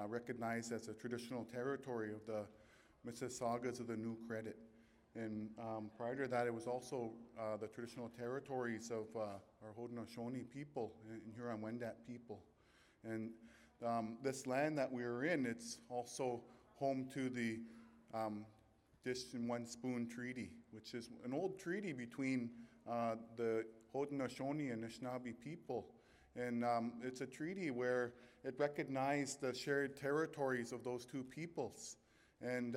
recognized as a traditional territory of the Mississaugas of the New Credit. And prior to that, it was also the traditional territories of our Haudenosaunee people and Huron-Wendat people. And this land that we are in, it's also home to the Dish and One Spoon Treaty, which is an old treaty between the Haudenosaunee and Anishinaabe people. And it's a treaty where it recognized the shared territories of those two peoples. And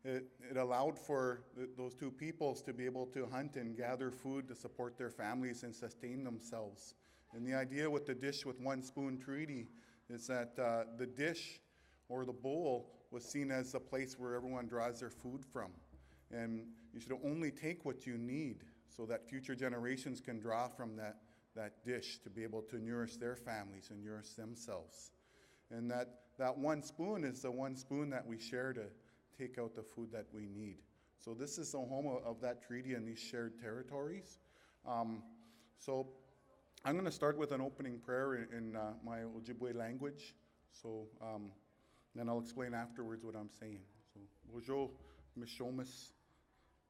it allowed for those two peoples to be able to hunt and gather food to support their families and sustain themselves. And the idea with the Dish with One Spoon Treaty is that the dish or the bowl was seen as a place where everyone draws their food from. And you should only take what you need so that future generations can draw from that dish to be able to nourish their families and nourish themselves. And that one spoon is the one spoon that we share to take out the food that we need. So this is the home of that treaty and these shared territories. So I'm going to start with an opening prayer in my Ojibwe language. So then I'll explain afterwards what I'm saying. So Bojo Mishomis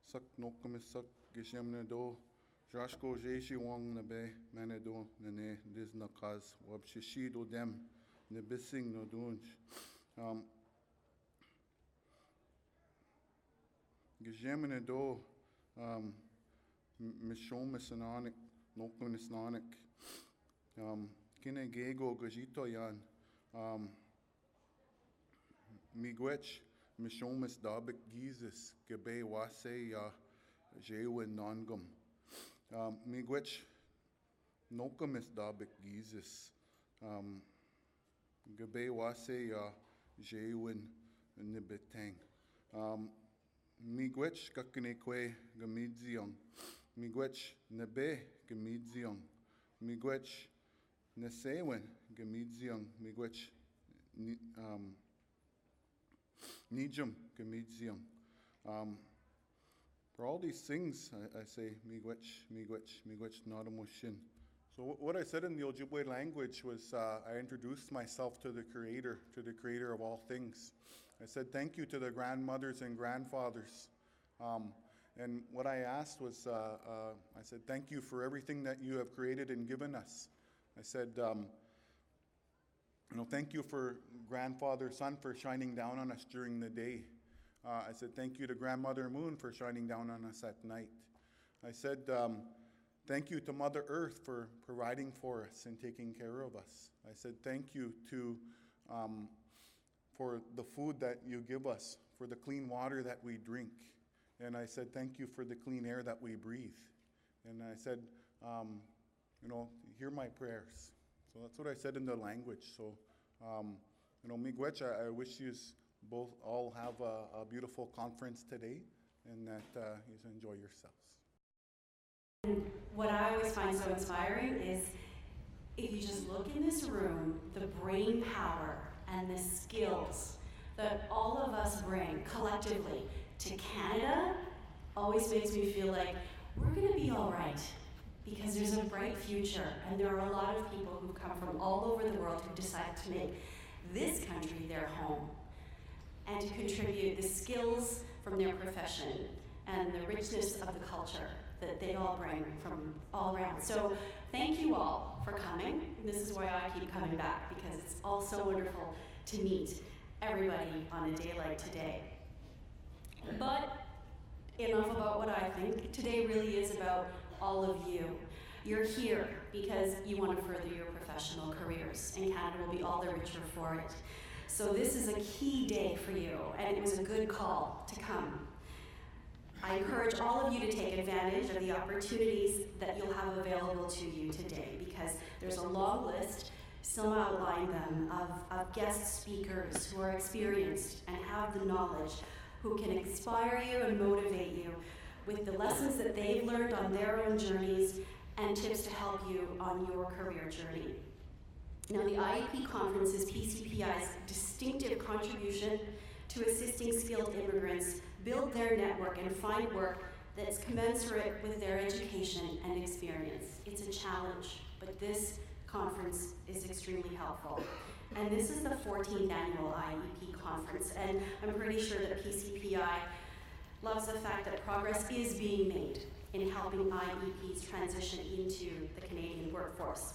Sak Nokomis Sak Gishemnedo Jashko Jeshi Wong Nabe Manedo Nene Diznakaz Wabshishido Dem Nebissing no Dunj. Gishemnedo Mishomis Ananik Nokomis Nanik Kine Gego Gajito Yan Miigwech Mishomis Dabik Gizis Gabe Wase Ya Jewin Nongum Miigwech Nokomis Dabik Gizis Gabe Wase Ya Jewin Nibetang Miigwech Kakinekwe Gamidziong Miigwech Nebe Gamidziong Miigwech Nesewin Gamidziong Miigwech Nijum Gamidziong. For all these things, I say Miigwech Nadamushin. So what I said in the Ojibwe language was I introduced myself to the Creator of all things. I said thank you to the grandmothers and grandfathers. And what I asked was, I said thank you for everything that you have created and given us. I said, thank you for Grandfather Sun for shining down on us during the day. I said, thank you to Grandmother Moon for shining down on us at night. I said, thank you to Mother Earth for providing for us and taking care of us. I said, thank you for the food that you give us, for the clean water that we drink. And I said, thank you for the clean air that we breathe. And I said, hear my prayers. So that's what I said in the language. So, Miigwech, I wish you both all have a beautiful conference today and that you enjoy yourselves. What I always find so inspiring is if you just look in this room, the brain power and the skills that all of us bring collectively to Canada always makes me feel like we're going to be all right. Because there's a bright future, and there are a lot of people who've come from all over the world who decided to make this country their home and to contribute the skills from their profession and the richness of the culture that they all bring from all around. So thank you all for coming. And this is why I keep coming back, because it's all so wonderful to meet everybody on a day like today. But enough about what I think. Today really is about all of you. You're here because you want to further your professional careers, and Canada will be all the richer for it. So this is a key day for you, and it was a good call to come. I encourage all of you to take advantage of the opportunities that you'll have available to you today, because there's a long list, some outline them, of guest speakers who are experienced and have the knowledge, who can inspire you and motivate you with the lessons that they've learned on their own journeys and tips to help you on your career journey. Now, the IEP Conference is PCPI's distinctive contribution to assisting skilled immigrants build their network and find work that's commensurate with their education and experience. It's a challenge, but this conference is extremely helpful. And this is the 14th annual IEP conference, and I'm pretty sure that PCPI loves the fact that progress is being made in helping IEPs transition into the Canadian workforce.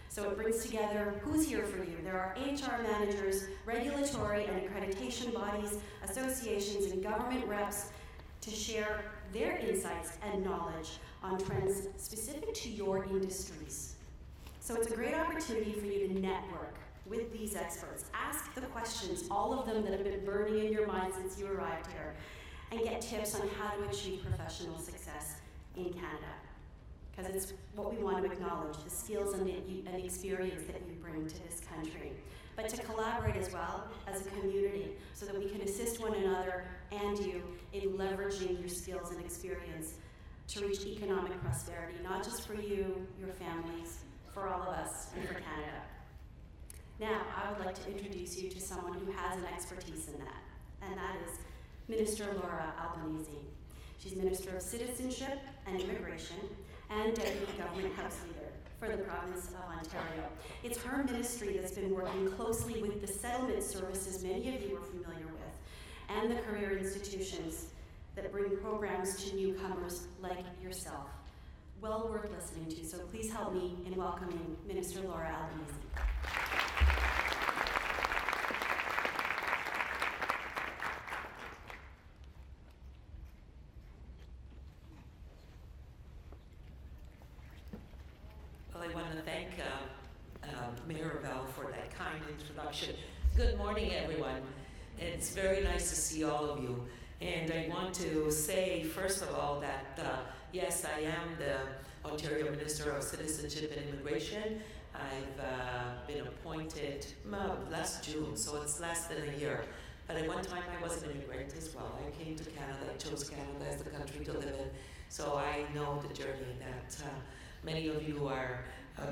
So it brings together who's here for you. There are HR managers, regulatory and accreditation bodies, associations, and government reps to share their insights and knowledge on trends specific to your industries. So it's a great opportunity for you to network with these experts. Ask the questions, all of them that have been burning in your mind since you arrived here, and get tips on how to achieve professional success in Canada. Because it's what we want to acknowledge, the skills and the experience that you bring to this country. But to collaborate as well as a community so that we can assist one another and you in leveraging your skills and experience to reach economic prosperity, not just for you, your families, for all of us, and for Canada. Now, I would like to introduce you to someone who has an expertise in that, and that is Minister Laura Albanese. She's Minister of Citizenship and Immigration and Deputy Government House Leader for the province of Ontario. It's her ministry that's been working closely with the settlement services many of you are familiar with, and the career institutions that bring programs to newcomers like yourself. Well worth listening to, so please help me in welcoming Minister Laura Albanese. Well, I want to thank Mayor Bell for that kind introduction. Good morning, everyone. It's very nice to see all of you. And I want to say, first of all, that yes, I am the Ontario Minister of Citizenship and Immigration. I've been appointed last June, so it's less than a year. But at one time, I was an immigrant as well. I came to Canada. I chose Canada as the country to live in. So I know the journey that many of you are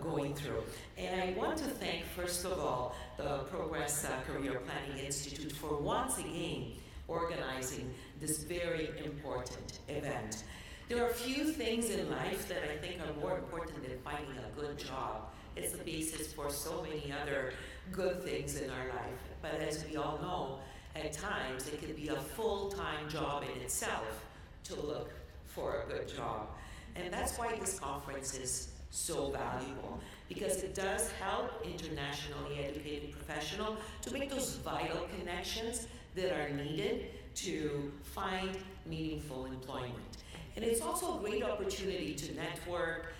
going through. And I want to thank, first of all, the Progress Career Planning Institute for once again organizing this very important event. There are few things in life that I think are more important than finding a good job. It's the basis for so many other good things in our life. But as we all know, at times it can be a full-time job in itself to look for a good job. And that's why this conference is so valuable, because it does help internationally educated professionals to make those vital connections that are needed to find meaningful employment. And it's also a great opportunity to network,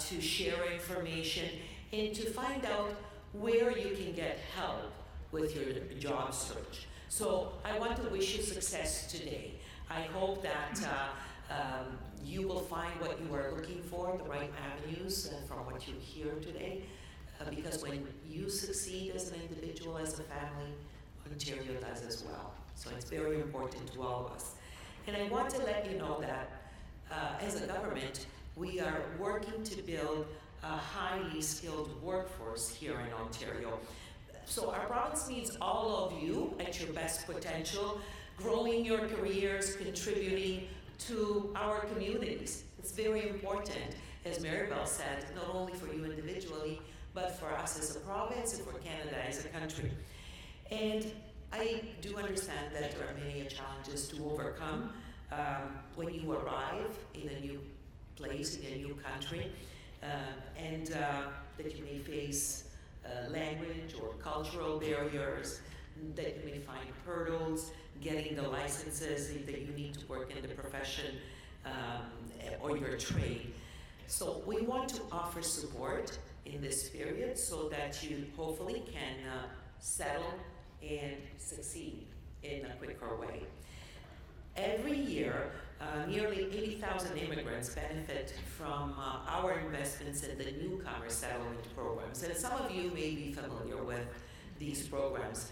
to share information, and to find out where you can get help with your job search. So I want to wish you success today. I hope that you will find what you are looking for, the right avenues from what you hear today, because when you succeed as an individual, as a family, Ontario does as well. So it's very important to all of us. And I want to let you know that as a government, we are working to build a highly skilled workforce here in Ontario. So our province needs all of you at your best potential, growing your careers, contributing to our communities. It's very important, as Mary Bell said, not only for you individually, but for us as a province and for Canada as a country. And I do understand that there are many challenges to overcome when you arrive in a new place, in a new country, and that you may face language or cultural barriers, that you may find hurdles, getting the licenses that you need to work in the profession or your trade. So we want to offer support in this period so that you hopefully can settle and succeed in a quicker way. Every year, nearly 80,000 immigrants benefit from our investments in the newcomer settlement programs. And some of you may be familiar with these programs.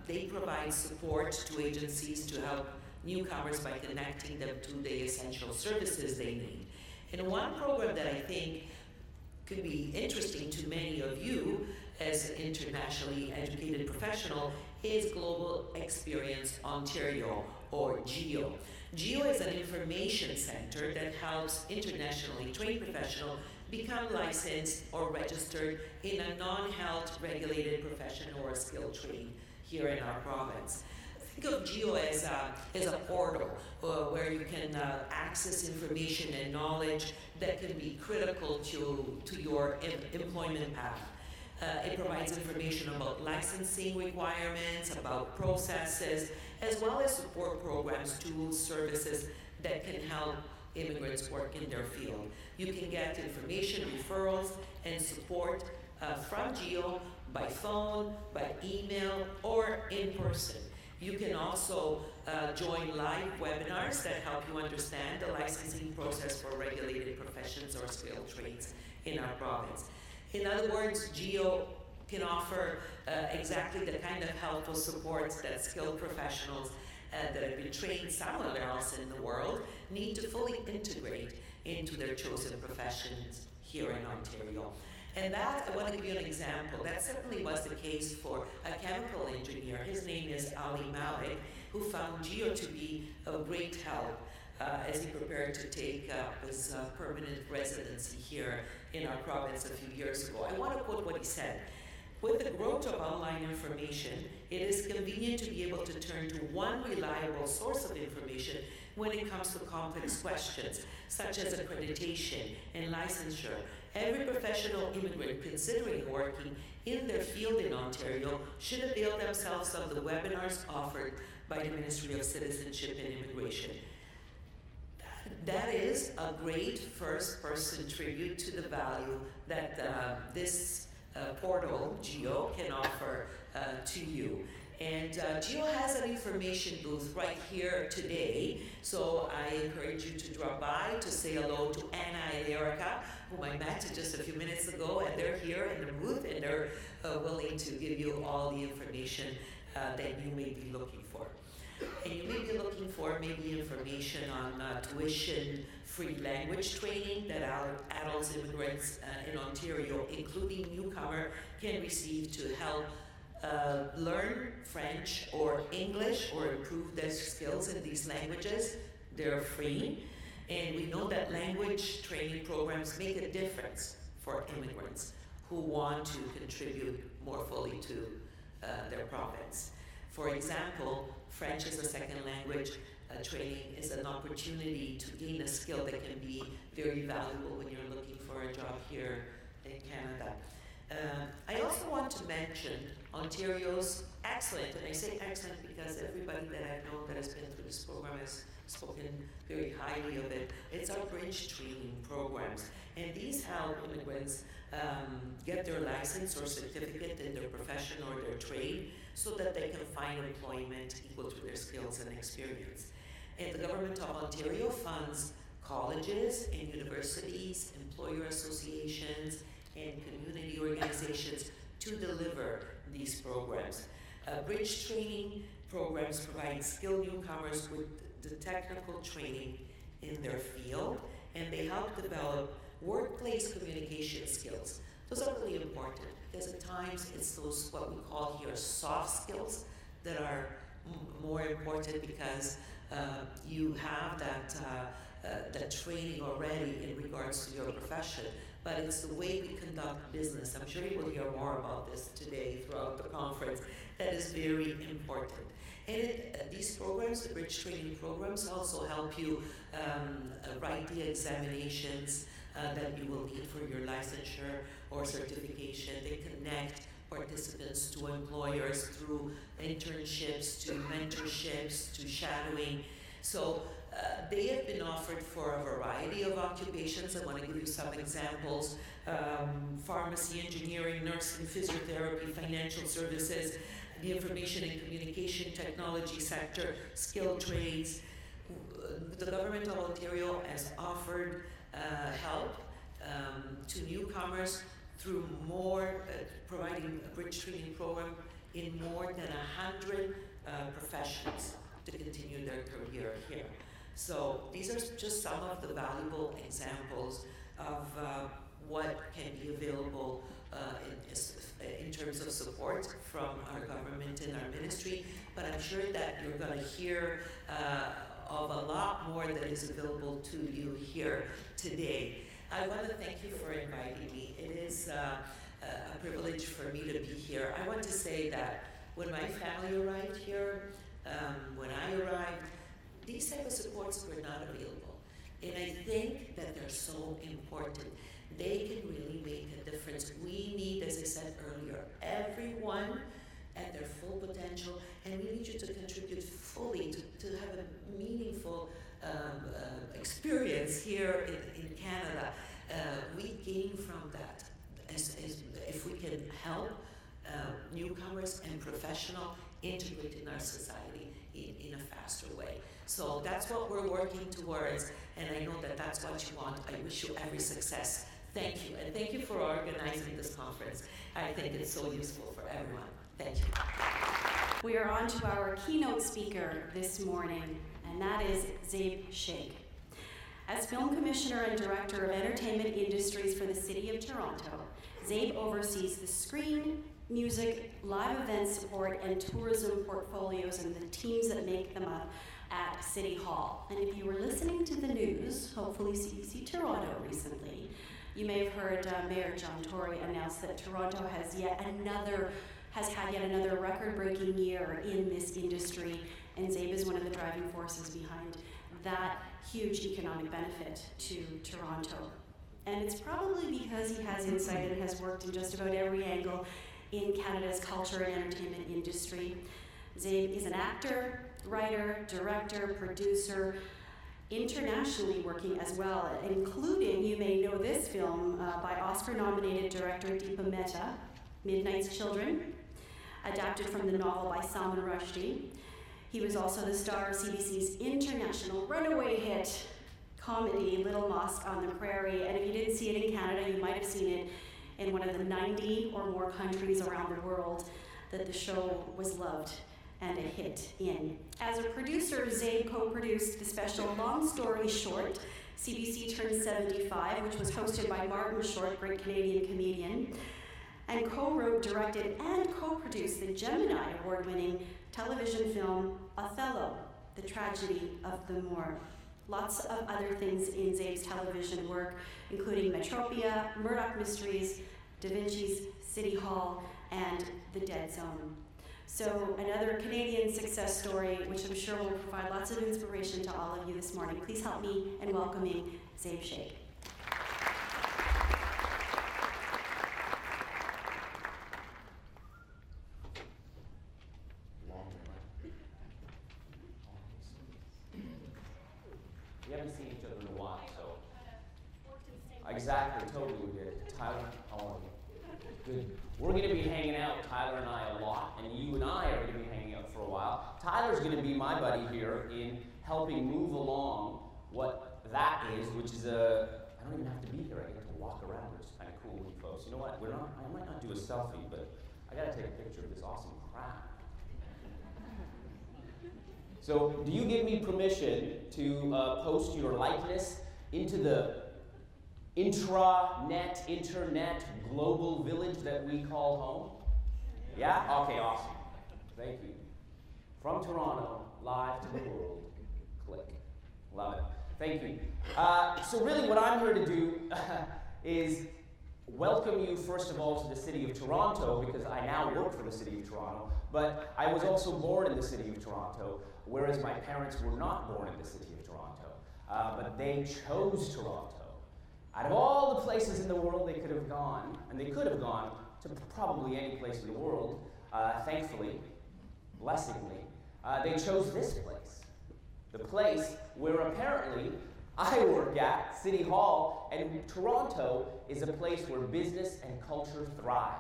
They provide support to agencies to help newcomers by connecting them to the essential services they need. And one program that I think could be interesting to many of you as an internationally educated professional is Global Experience Ontario, or GEO. GEO is an information center that helps internationally trained professionals become licensed or registered in a non-health regulated profession or skill trade here in our province. Think of GEO as a portal where you can access information and knowledge that can be critical to your employment path. It provides information about licensing requirements, about processes, as well as support programs, tools, services that can help immigrants work in their field. You can get information, referrals, and support from GEO by phone, by email, or in person. You can also join live webinars that help you understand the licensing process for regulated professions or skilled trades in our province. In other words, GEO can offer exactly the kind of helpful supports that skilled professionals that have been trained somewhere else in the world need to fully integrate into their chosen professions here in Ontario. And that, I want to give you an example. That certainly was the case for a chemical engineer. His name is Ali Malik, who found GEO to be of great help as he prepared to take his permanent residency here in our province a few years ago. I want to quote what he said. With the growth of online information, it is convenient to be able to turn to one reliable source of information when it comes to complex questions, such as accreditation and licensure. Every professional immigrant considering working in their field in Ontario should avail themselves of the webinars offered by the Ministry of Citizenship and Immigration. That is a great first-person tribute to the value that this portal, GEO, can offer to you. And GEO has an information booth right here today, so I encourage you to drop by to say hello to Anna and Erica, whom I met just a few minutes ago, and they're here in the booth, and they're willing to give you all the information that you may be looking for. And you may be looking for maybe information on tuition-free language training that our adult immigrants in Ontario, including newcomer, can receive to help learn French or English or improve their skills in these languages. They're free. And we know that language training programs make a difference for immigrants who want to contribute more fully to their province. For example, French as a second language training is an opportunity to gain a skill that can be very valuable when you're looking for a job here in Canada. I also want to mention Ontario's excellent, and I say excellent because everybody that I've known that has been through this program has spoken very highly of it. It's our bridge training programs, and these help immigrants get their license or certificate in their profession or their trade so that they can find employment equal to their skills and experience. And the Government of Ontario funds colleges and universities, employer associations, and community organizations to deliver these programs. Bridge training programs provide skilled newcomers with the technical training in their field, and they help develop workplace communication skills. Those are really important because at times it's those what we call here soft skills that are more important because you have that training already in regards to your profession, but it's the way we conduct business. I'm sure you will hear more about this today throughout the conference. That is very important. And these programs, the bridge training programs, also help you write the examinations that you will need for your licensure or certification. They connect participants to employers through internships, to mentorships, to shadowing. So they have been offered for a variety of occupations. I want to give you some examples. Pharmacy, engineering, nursing, physiotherapy, financial services, the information and communication technology sector, skilled trades. The Government of Ontario has offered help to newcomers through providing a bridge training program in more than 100 professions to continue their career here. So these are just some of the valuable examples of what can be available in terms of support from our government and our ministry. But I'm sure that you're going to hear of a lot more that is available to you here today. I want to thank you for inviting me. It is a privilege for me to be here. I want to say that when my family arrived here, when I arrived, these type of supports were not available. And I think that they're so important. They can really make a difference. We need, as I said earlier, everyone at their full potential, and we need you to contribute fully to have a meaningful experience here in Canada. We gain from that as if we can help newcomers and professionals integrate in our society in a faster way. So that's what we're working towards, and I know that that's what you want. I wish you every success. Thank you, and thank you for organizing this conference. I think it's so useful for everyone. Thank you. We are on to our keynote speaker this morning, and that is Zabe Sheikh. As Film Commissioner and Director of Entertainment Industries for the City of Toronto, Zabe oversees the screen, music, live event support, and tourism portfolios and the teams that make them up at City Hall. And if you were listening to the news, hopefully CBC Toronto recently, you may have heard Mayor John Tory announce that Toronto has had yet another record-breaking year in this industry, and Zabe is one of the driving forces behind that huge economic benefit to Toronto. And it's probably because he has insight and has worked in just about every angle in Canada's culture and entertainment industry. Zabe is an actor, writer, director, producer, internationally working as well, including, you may know this film by Oscar-nominated director Diploma, Midnight's Children, adapted from the novel by Salman Rushdie. He was also the star of CBC's international runaway hit comedy, Little Mosque on the Prairie, and if you didn't see it in Canada, you might have seen it in one of the 90 or more countries around the world that the show was loved and a hit in. As a producer, Zabe co-produced the special Long Story Short, CBC Turns 75, which was hosted by Martin Short, great Canadian comedian, and co-wrote, directed, and co-produced the Gemini Award-winning television film Othello, The Tragedy of the Moor. Lots of other things in Zabe's television work, including Metropia, Murdoch Mysteries, Da Vinci's City Hall, and The Dead Zone. So another Canadian success story, which I'm sure will provide lots of inspiration to all of you this morning. Please help me in welcoming Zabe Sheikh. We haven't seen each other in a while, so. Exactly, totally we did. Tyler, how are you? Good. We're going to be hanging out, Tyler and I, a lot, and you and I are going to be hanging out for a while. Tyler's going to be my buddy here in helping move along what that is, which is I don't even have to be here. I get to walk around, which is kind of cool with you folks. You know what? I might not do a selfie, but I got to take a picture of this awesome crowd. So, do you give me permission to post your likeness into the internet global village that we call home? Yeah? Okay, awesome. Thank you. From Toronto, live to the world. Click. Love it. Thank you. So really what I'm here to do is welcome you, first of all, to the city of Toronto, because I now work for the city of Toronto, but I was also born in the city of Toronto, whereas my parents were not born in the city of Toronto, but they chose Toronto. Out of all the places in the world they could have gone, and they could have gone to probably any place in the world, thankfully, blessingly, they chose this place. The place where apparently I work at, City Hall, and Toronto is a place where business and culture thrive.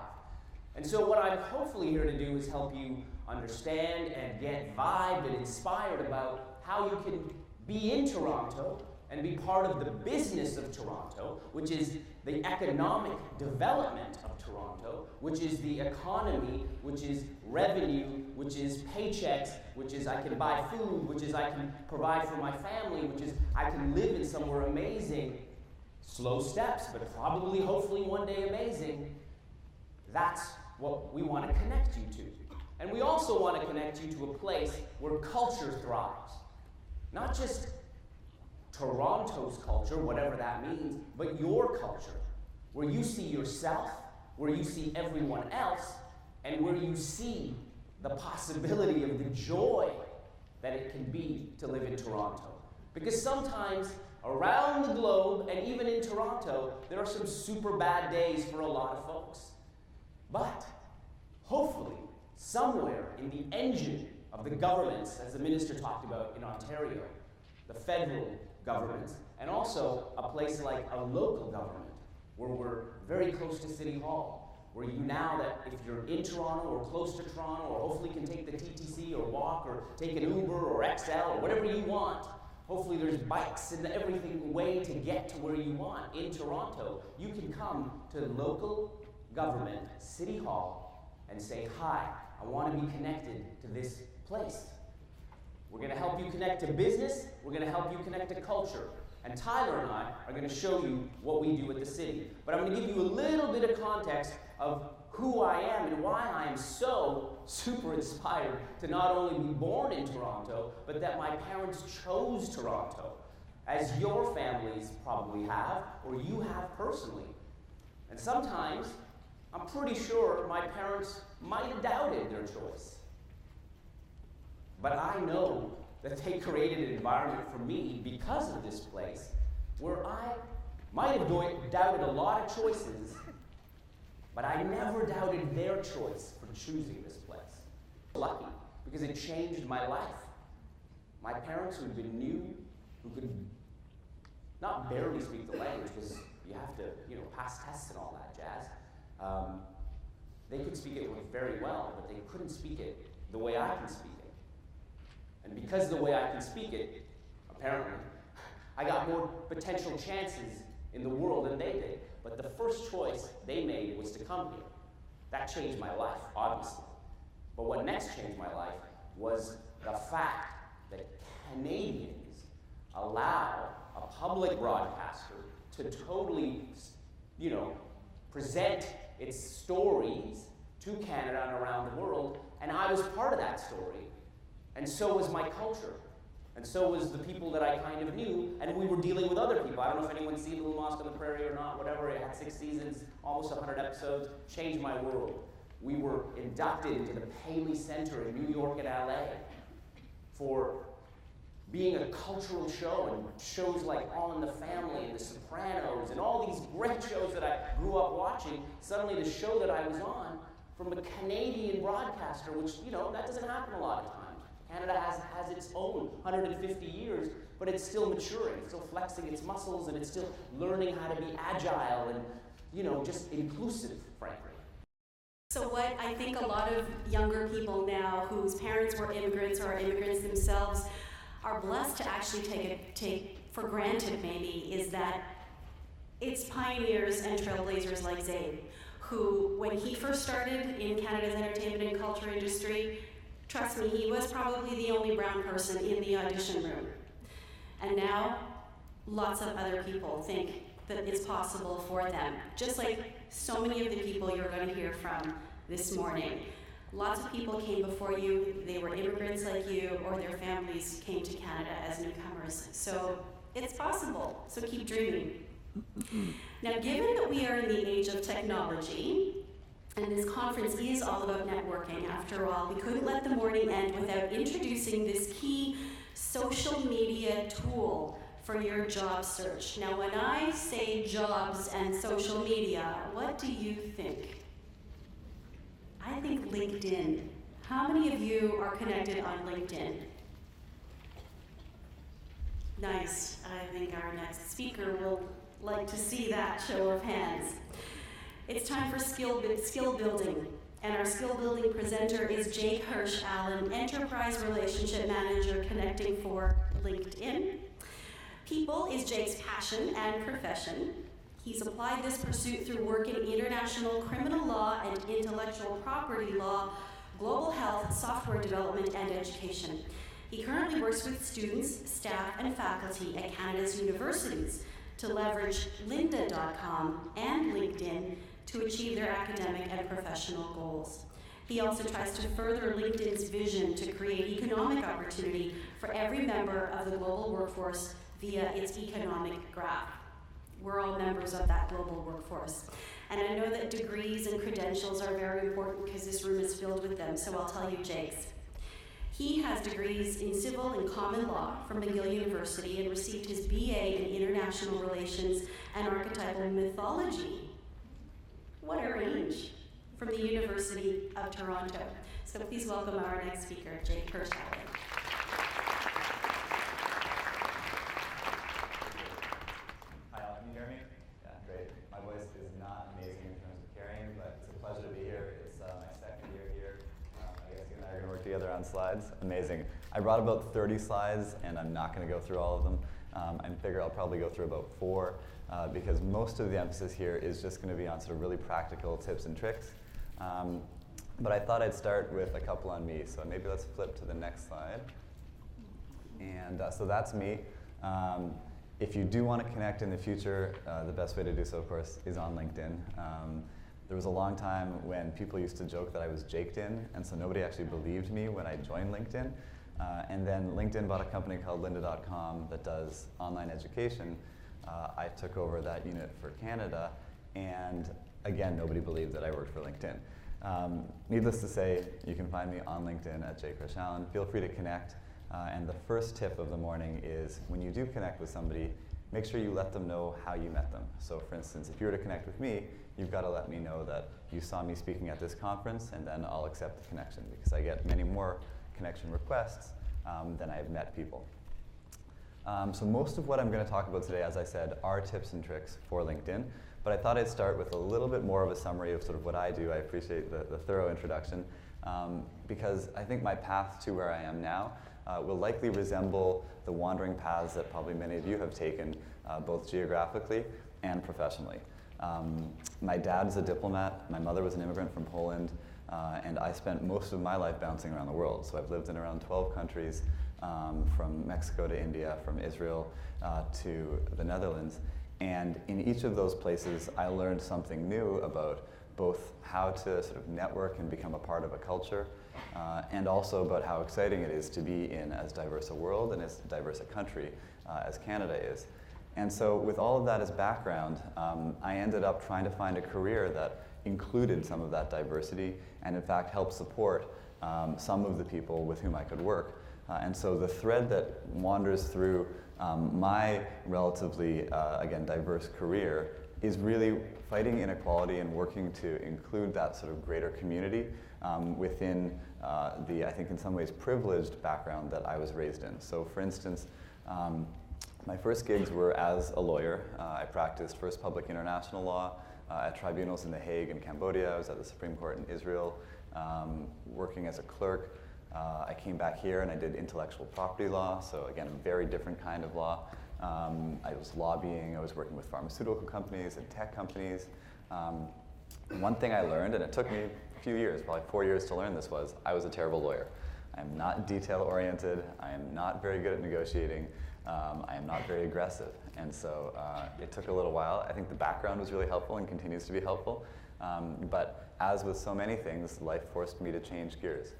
And so what I'm hopefully here to do is help you understand and get vibed and inspired about how you can be in Toronto and be part of the business of Toronto, which is the economic development of Toronto, which is the economy, which is revenue, which is paychecks, which is I can buy food, which is I can provide for my family, which is I can live in somewhere amazing. Slow steps, but probably, hopefully, one day amazing. That's what we want to connect you to. And we also want to connect you to a place where culture thrives. not just Toronto's culture, whatever that means, but your culture, where you see yourself, where you see everyone else, and where you see the possibility of the joy that it can be to live in Toronto. Because sometimes around the globe, and even in Toronto, there are some super bad days for a lot of folks. But hopefully, somewhere in the engine of the governments, as the minister talked about in Ontario, the federal governments, and also a place like a local government, where we're very close to City Hall, where you now that if you're in Toronto or close to Toronto, or hopefully can take the TTC or walk or take an Uber or XL or whatever you want, hopefully there's bikes and everything way to get to where you want in Toronto. You can come to local government, City Hall, and say, hi, I want to be connected to this place. We're going to help you connect to business. We're going to help you connect to culture. And Tyler and I are going to show you what we do at the city. But I'm going to give you a little bit of context of who I am and why I am so super inspired to not only be born in Toronto, but that my parents chose Toronto, as your families probably have, or you have personally. And sometimes, I'm pretty sure my parents might have doubted their choice. But I know that they created an environment for me because of this place where I might have doubted a lot of choices, but I never doubted their choice for choosing this place. Lucky, because it changed my life. My parents who'd been new, who could not barely speak the language, because you have to, pass tests and all that jazz. They could speak it very well, but they couldn't speak it the way I can speak it. And because the way I can speak it, apparently, I got more potential chances in the world than they did. But the first choice they made was to come here. That changed my life, obviously. But what next changed my life was the fact that Canadians allow a public broadcaster to totally, present its stories to Canada and around the world, and I was part of that story. And so was my culture. And so was the people that I kind of knew, and we were dealing with other people. I don't know if anyone's seen Little Mosque on the Prairie or not, whatever. It had 6 seasons, almost 100 episodes, changed my world. We were inducted into the Paley Centre in New York and LA for being a cultural show, and shows like All in the Family and The Sopranos and all these great shows that I grew up watching. Suddenly the show that I was on, from a Canadian broadcaster, which, that doesn't happen a lot of times. Canada has its own 150 years, but it's still maturing, it's still flexing its muscles, and it's still learning how to be agile and, just inclusive, frankly. So what I think a lot of younger people now whose parents were immigrants or are immigrants themselves are blessed to actually take for granted maybe is that it's pioneers and trailblazers like Zabe, who, when he first started in Canada's entertainment and culture industry, trust me, he was probably the only brown person in the audition room. And now, lots of other people think that it's possible for them, just like so many of the people you're going to hear from this morning. Lots of people came before you, they were immigrants like you, or their families came to Canada as newcomers. So it's possible, so keep dreaming. Now, given that we are in the age of technology, and this conference is all about networking, after all, we couldn't let the morning end without introducing this key social media tool for your job search. Now, when I say jobs and social media, what do you think? I think LinkedIn. How many of you are connected on LinkedIn? Nice. I think our next speaker will like to see that show of hands. It's time for skill building, and our skill building presenter is Jake Hirsch Allen, Enterprise Relationship Manager connecting for LinkedIn. People is Jake's passion and profession. He's applied this pursuit through work in international criminal law and intellectual property law, global health, software development, and education. He currently works with students, staff, and faculty at Canada's universities to leverage lynda.com and LinkedIn to achieve their academic and professional goals. He also tries to further LinkedIn's vision to create economic opportunity for every member of the global workforce via its economic graph. We're all members of that global workforce. And I know that degrees and credentials are very important because this room is filled with them, so I'll tell you Jake's. He has degrees in civil and common law from McGill University and received his BA in international relations and archetypal mythology. What a range! From the University of Toronto. So please welcome our next speaker, Jake Hirschauer. Hi, all. Can you hear me? Yeah, great. My voice is not amazing in terms of carrying, but it's a pleasure to be here. It's my second year here. I guess you and I are going to work together on slides. Amazing. I brought about 30 slides, and I'm not going to go through all of them. I figure I'll probably go through about 4, because most of the emphasis here is just going to be on sort of really practical tips and tricks. But I thought I'd start with a couple on me, so maybe let's flip to the next slide. And so that's me. If you do want to connect in the future, the best way to do so, of course, is on LinkedIn. There was a long time when people used to joke that I was jaked in, and so nobody actually believed me when I joined LinkedIn. And then LinkedIn bought a company called lynda.com that does online education. I took over that unit for Canada, and again, nobody believed that I worked for LinkedIn. Needless to say, you can find me on LinkedIn at Jake Hirschauer. Feel free to connect. And the first tip of the morning is when you do connect with somebody, make sure you let them know how you met them. So for instance, if you were to connect with me, you've got to let me know that you saw me speaking at this conference, and then I'll accept the connection, because I get many more connection requests than I've met people. So most of what I'm going to talk about today, as I said, are tips and tricks for LinkedIn. But I thought I'd start with a little bit more of a summary of sort of what I do. I appreciate the thorough introduction, because I think my path to where I am now will likely resemble the wandering paths that probably many of you have taken, both geographically and professionally. My dad is a diplomat. My mother was an immigrant from Poland, and I spent most of my life bouncing around the world. So I've lived in around 12 countries, from Mexico to India, from Israel to the Netherlands. And in each of those places, I learned something new about both how to sort of network and become a part of a culture, and also about how exciting it is to be in as diverse a world and as diverse a country as Canada is. And so with all of that as background, I ended up trying to find a career that included some of that diversity and in fact helped support some of the people with whom I could work. And so the thread that wanders through my relatively, again, diverse career is really fighting inequality and working to include that sort of greater community within the, I think in some ways, privileged background that I was raised in. So for instance, my first gigs were as a lawyer. I practiced first public international law at tribunals in The Hague and Cambodia. I was at the Supreme Court in Israel, working as a clerk. I came back here and I did intellectual property law, so again, a very different kind of law. I was lobbying, I was working with pharmaceutical companies and tech companies. One thing I learned, and it took me a few years, probably 4 years to learn this, was I was a terrible lawyer. I am not detail-oriented, I am not very good at negotiating, I am not very aggressive. And so it took a little while. I think the background was really helpful and continues to be helpful. But as with so many things, life forced me to change gears.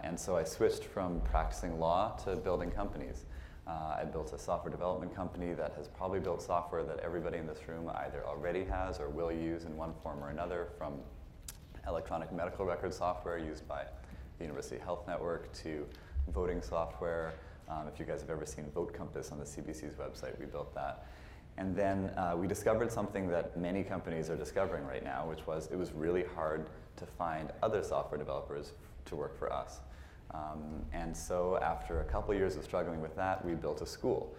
And so I switched from practicing law to building companies. I built a software development company that has probably built software that everybody in this room either already has or will use in one form or another, from electronic medical record software used by the University Health Network to voting software. If you guys have ever seen Vote Compass on the CBC's website, we built that. And then we discovered something that many companies are discovering right now, which was it was really hard to find other software developers to work for us. And so after a couple years of struggling with that, we built a school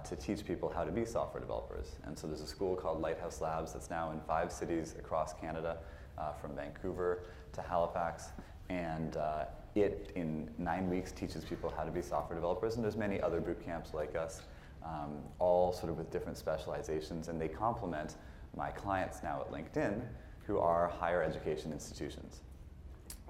to teach people how to be software developers. And so there's a school called Lighthouse Labs that's now in 5 cities across Canada, from Vancouver to Halifax. And it, in 9 weeks, teaches people how to be software developers. And there's many other boot camps like us, all sort of with different specializations. And they complement my clients now at LinkedIn, who are higher education institutions.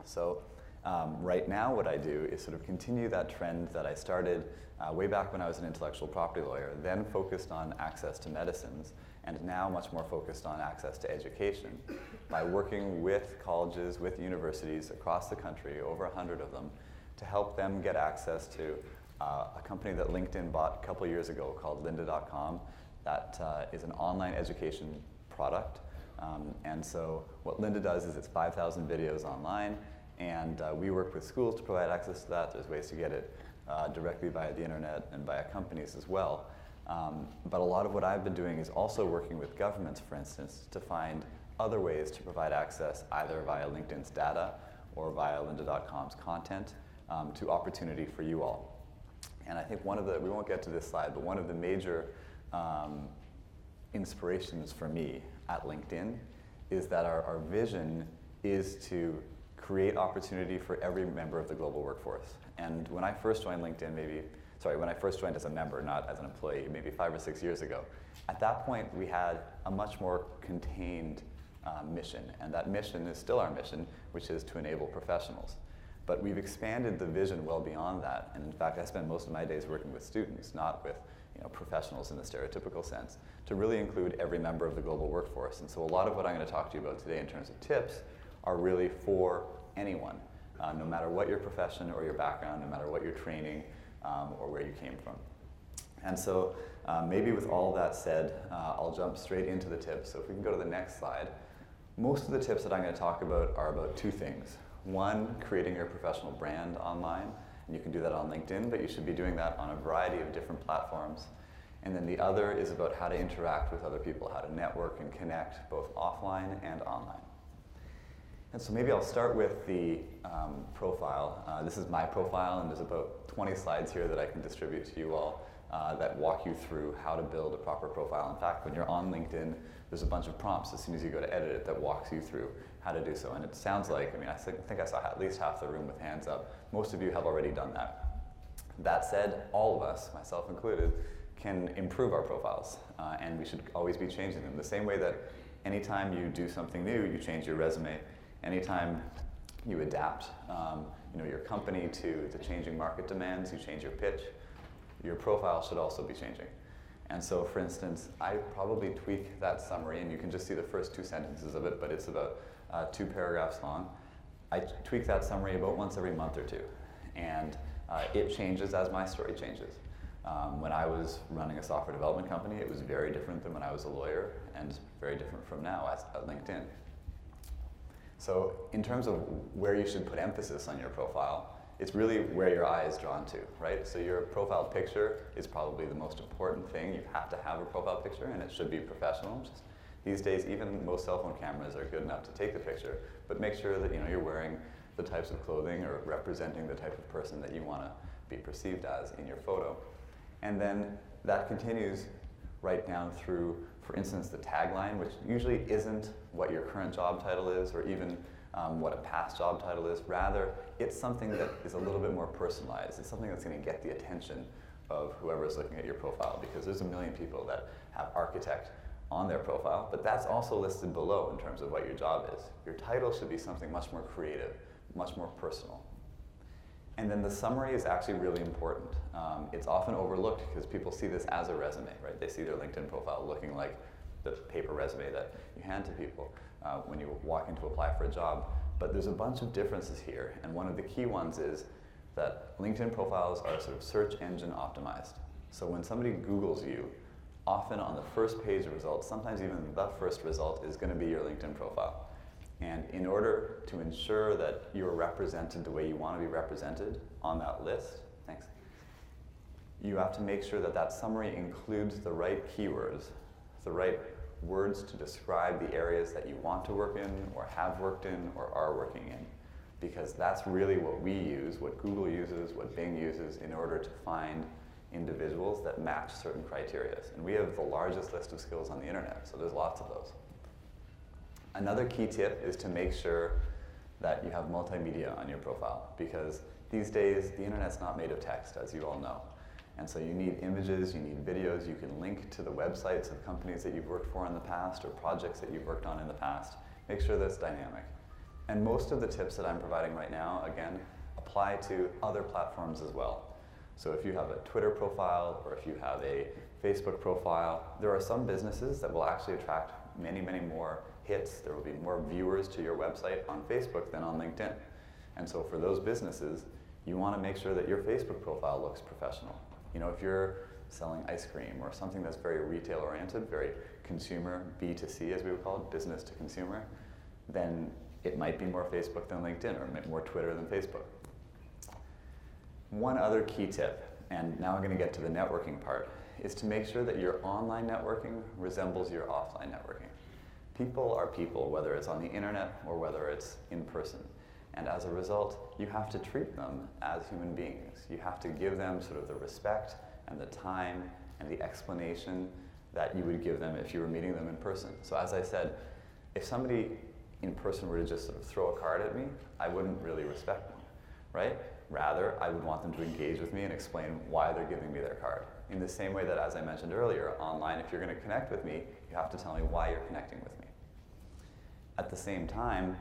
So Right now what I do is sort of continue that trend that I started way back when I was an intellectual property lawyer, then focused on access to medicines, and now much more focused on access to education by working with colleges, with universities across the country, over 100 of them, to help them get access to a company that LinkedIn bought a couple years ago called lynda.com that is an online education product. And so what Lynda does is it's 5,000 videos online, and we work with schools to provide access to that. There's ways to get it directly via the internet and via companies as well. But a lot of what I've been doing is also working with governments, for instance, to find other ways to provide access either via LinkedIn's data or via lynda.com's content to opportunity for you all. And I think we won't get to this slide, but one of the major inspirations for me at LinkedIn is that our vision is to create opportunity for every member of the global workforce. And when I first joined LinkedIn, when I first joined as a member, not as an employee, maybe 5 or 6 years ago, at that point we had a much more contained mission, and that mission is still our mission, which is to enable professionals. But we've expanded the vision well beyond that, and in fact I spend most of my days working with students, not with professionals in the stereotypical sense, to really include every member of the global workforce. And so a lot of what I'm going to talk to you about today in terms of tips are really for anyone, no matter what your profession or your background, no matter what your training or where you came from. And so maybe with all that said, I'll jump straight into the tips. So if we can go to the next slide. Most of the tips that I'm going to talk about are about two things. One, creating your professional brand online, and you can do that on LinkedIn, but you should be doing that on a variety of different platforms. And then the other is about how to interact with other people, how to network and connect both offline and online. And so maybe I'll start with the profile. This is my profile, and there's about 20 slides here that I can distribute to you all that walk you through how to build a proper profile. In fact, when you're on LinkedIn, there's a bunch of prompts as soon as you go to edit it that walks you through how to do so. And it sounds like, I think I saw at least half the room with hands up. Most of you have already done that. That said, all of us, myself included, can improve our profiles, and we should always be changing them. The same way that anytime you do something new, you change your resume. Anytime you adapt your company to the changing market demands, you change your pitch, your profile should also be changing. And so, for instance, I probably tweak that summary, and you can just see the first 2 sentences of it, but it's about 2 paragraphs long. I tweak that summary about once every month or 2, and it changes as my story changes. When I was running a software development company, it was very different than when I was a lawyer, and very different from now at LinkedIn. So in terms of where you should put emphasis on your profile, it's really where your eye is drawn to, right? So your profile picture is probably the most important thing. You have to have a profile picture, and it should be professional. These days, even most cell phone cameras are good enough to take the picture, but make sure that you're wearing the types of clothing or representing the type of person that you want to be perceived as in your photo. And then that continues right down through, for instance, the tagline, which usually isn't what your current job title is, or even what a past job title is. Rather, it's something that is a little bit more personalized. It's something that's going to get the attention of whoever's looking at your profile, because there's a million people that have architect on their profile, but that's also listed below in terms of what your job is. Your title should be something much more creative, much more personal. And then the summary is actually really important. It's often overlooked because people see this as a resume, right? They see their LinkedIn profile looking like the paper resume that you hand to people when you walk in to apply for a job. But there's a bunch of differences here, and one of the key ones is that LinkedIn profiles are sort of search engine optimized. So when somebody Googles you, often on the first page of results, sometimes even the first result is going to be your LinkedIn profile. And in order to ensure that you're represented the way you want to be represented on that list, you have to make sure that that summary includes the right keywords, the right words to describe the areas that you want to work in, or have worked in, or are working in. Because that's really what we use, what Google uses, what Bing uses in order to find individuals that match certain criteria. And we have the largest list of skills on the internet, so there's lots of those. Another key tip is to make sure that you have multimedia on your profile, because these days the internet's not made of text, as you all know. And so you need images, you need videos, you can link to the websites of companies that you've worked for in the past or projects that you've worked on in the past. Make sure that's dynamic. And most of the tips that I'm providing right now, again, apply to other platforms as well. So if you have a Twitter profile or if you have a Facebook profile, there are some businesses that will actually attract many, many more hits. There will be more viewers to your website on Facebook than on LinkedIn. And so for those businesses, you want to make sure that your Facebook profile looks professional. You know, if you're selling ice cream or something that's very retail oriented, very consumer, B2C as we would call it, business to consumer, then it might be more Facebook than LinkedIn or more Twitter than Facebook. One other key tip, and now I'm going to get to the networking part, is to make sure that your online networking resembles your offline networking. People are people, whether it's on the internet or whether it's in person. And as a result, you have to treat them as human beings. You have to give them sort of the respect and the time and the explanation that you would give them if you were meeting them in person. So as I said, if somebody in person were to just sort of throw a card at me, I wouldn't really respect them, right? Rather, I would want them to engage with me and explain why they're giving me their card. In the same way that, as I mentioned earlier, online, if you're going to connect with me, you have to tell me why you're connecting with me. At the same time,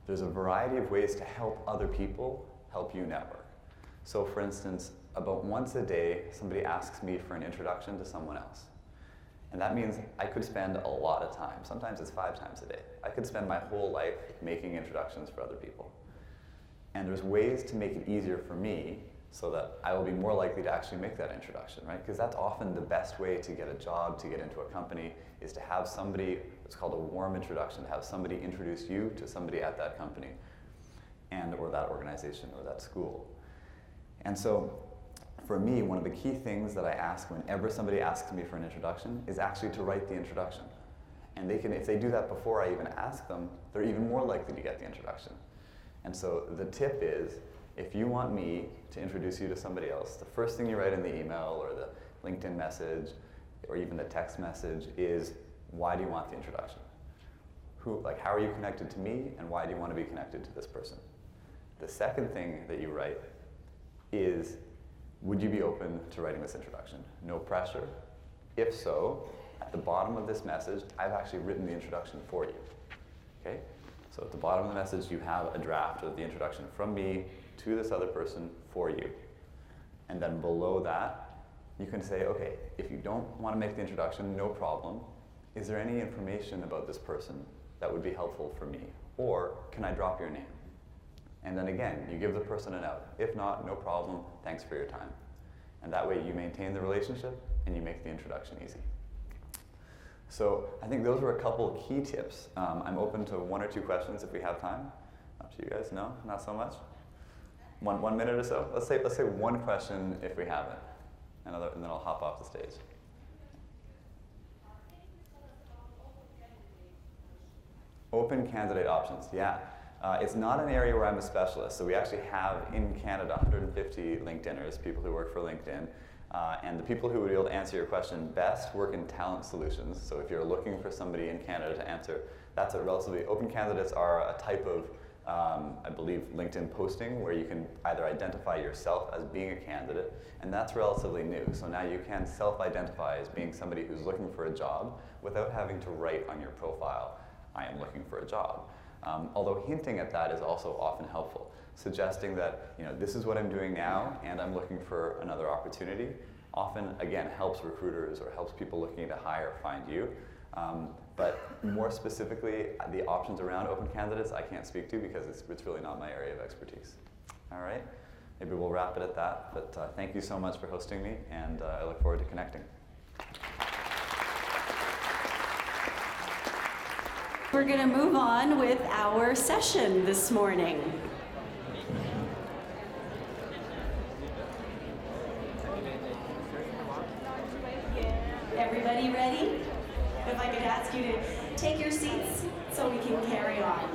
there's a variety of ways to help other people help you network. So for instance, about once a day, somebody asks me for an introduction to someone else. And that means I could spend a lot of time. Sometimes it's 5 times a day. I could spend my whole life making introductions for other people. And there's ways to make it easier for me so that I will be more likely to actually make that introduction, right? Because that's often the best way to get a job, to get into a company, is to have somebody, it's called a warm introduction, to have somebody introduce you to somebody at that company and or that organization or that school. And so for me, one of the key things that I ask whenever somebody asks me for an introduction is actually to write the introduction. And they can, if they do that before I even ask them, they're even more likely to get the introduction. And so the tip is, if you want me to introduce you to somebody else, the first thing you write in the email or the LinkedIn message or even the text message is, why do you want the introduction? How are you connected to me and why do you want to be connected to this person? The second thing that you write is, would you be open to writing this introduction? No pressure. If so, at the bottom of this message, I've actually written the introduction for you, okay? So at the bottom of the message, you have a draft of the introduction from me to this other person for you. And then below that, you can say, okay, if you don't want to make the introduction, no problem. Is there any information about this person that would be helpful for me? Or can I drop your name? And then again, you give the person an out. If not, no problem, thanks for your time. And that way you maintain the relationship and you make the introduction easy. So I think those were a couple key tips. I'm open to 1 or 2 questions if we have time. Up to you guys. No? Not so much? One minute or so? Let's say 1 question if we have it. And then I'll hop off the stage. Open candidate options, yeah. It's not an area where I'm a specialist. So we actually have in Canada 150 LinkedIners, people who work for LinkedIn. And the people who would be able to answer your question best work in talent solutions. So if you're looking for somebody in Canada to answer, that's a relatively, open candidates are a type of, I believe, LinkedIn posting where you can either identify yourself as being a candidate, and that's relatively new. So now you can self-identify as being somebody who's looking for a job without having to write on your profile, I am looking for a job. Although hinting at that is also often helpful. Suggesting that, this is what I'm doing now and I'm looking for another opportunity often, again, helps recruiters or helps people looking to hire find you. But more specifically, the options around open candidates I can't speak to because it's really not my area of expertise. All right, maybe we'll wrap it at that. But thank you so much for hosting me, and I look forward to connecting. We're going to move on with our session this morning. Everybody ready? If I could ask you to take your seats so we can carry on.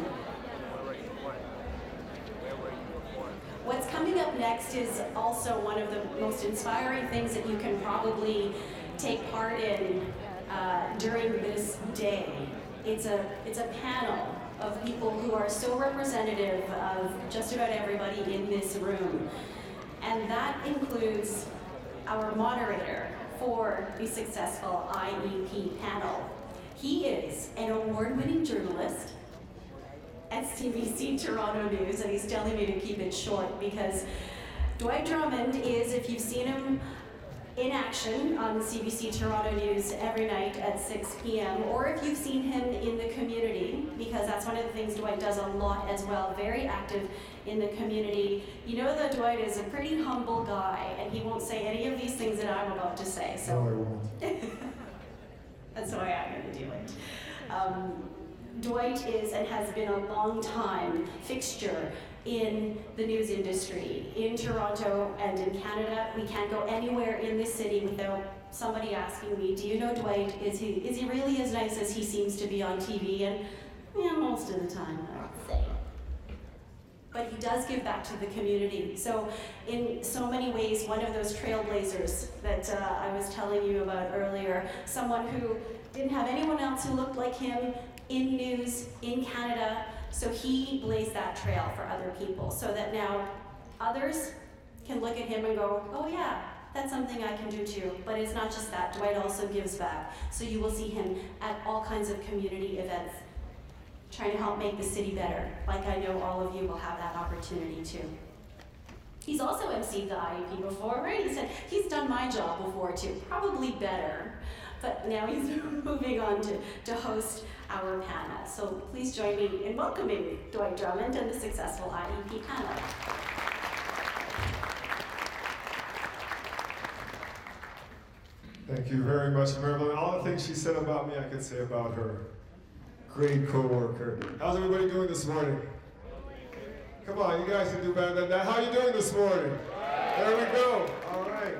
What's coming up next is also one of the most inspiring things that you can probably take part in during this day. It's a panel of people who are so representative of just about everybody in this room. And that includes our moderator for the successful IEP panel. He is an award-winning journalist and CBC Toronto News, and he's telling me to keep it short because Dwight Drummond is, if you've seen him in action on CBC Toronto News every night at 6 p.m., or if you've seen him in the community, because that's one of the things Dwight does a lot as well, very active in the community. You know that Dwight is a pretty humble guy, and he won't say any of these things that I'm about to say, so. No, I won't. That's why I'm going to do it. Dwight is and has been a long time fixture in the news industry in Toronto and in Canada. We can't go anywhere in this city without somebody asking me, do you know Dwight? Is he really as nice as he seems to be on TV? And yeah, most of the time, I would say. But he does give back to the community. So in so many ways, one of those trailblazers that I was telling you about earlier, someone who didn't have anyone else who looked like him in news in Canada, so he blazed that trail for other people so that now others can look at him and go, oh yeah, that's something I can do too. But it's not just that, Dwight also gives back. So you will see him at all kinds of community events, trying to help make the city better, like I know all of you will have that opportunity too. He's also emceed the IEP before, right? He said, he's done my job before too, probably better. But now he's moving on to host our panel. So please join me in welcoming Dwight Drummond and the successful IEP panel. Thank you very much, Marilyn. All the things she said about me, I could say about her. Great co-worker. How's everybody doing this morning? Come on, you guys can do better than that. How are you doing this morning? There we go. All right.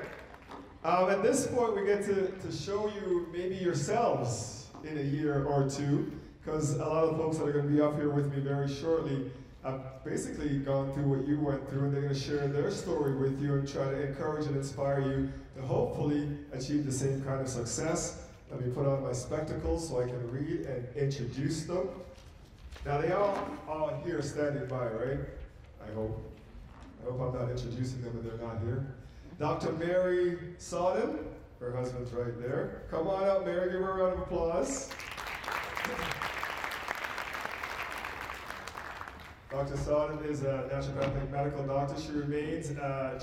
At this point, we get to show you maybe yourselves in a year or two, because a lot of the folks that are going to be up here with me very shortly have basically gone through what you went through, and they're going to share their story with you and try to encourage and inspire you to hopefully achieve the same kind of success. Let me put on my spectacles so I can read and introduce them. Now they all here standing by, right? I hope I'm not introducing them and they're not here. Dr. Mary Sutton, her husband's right there. Come on up, Mary, give her a round of applause. Dr. Sutton is a naturopathic medical doctor. She remains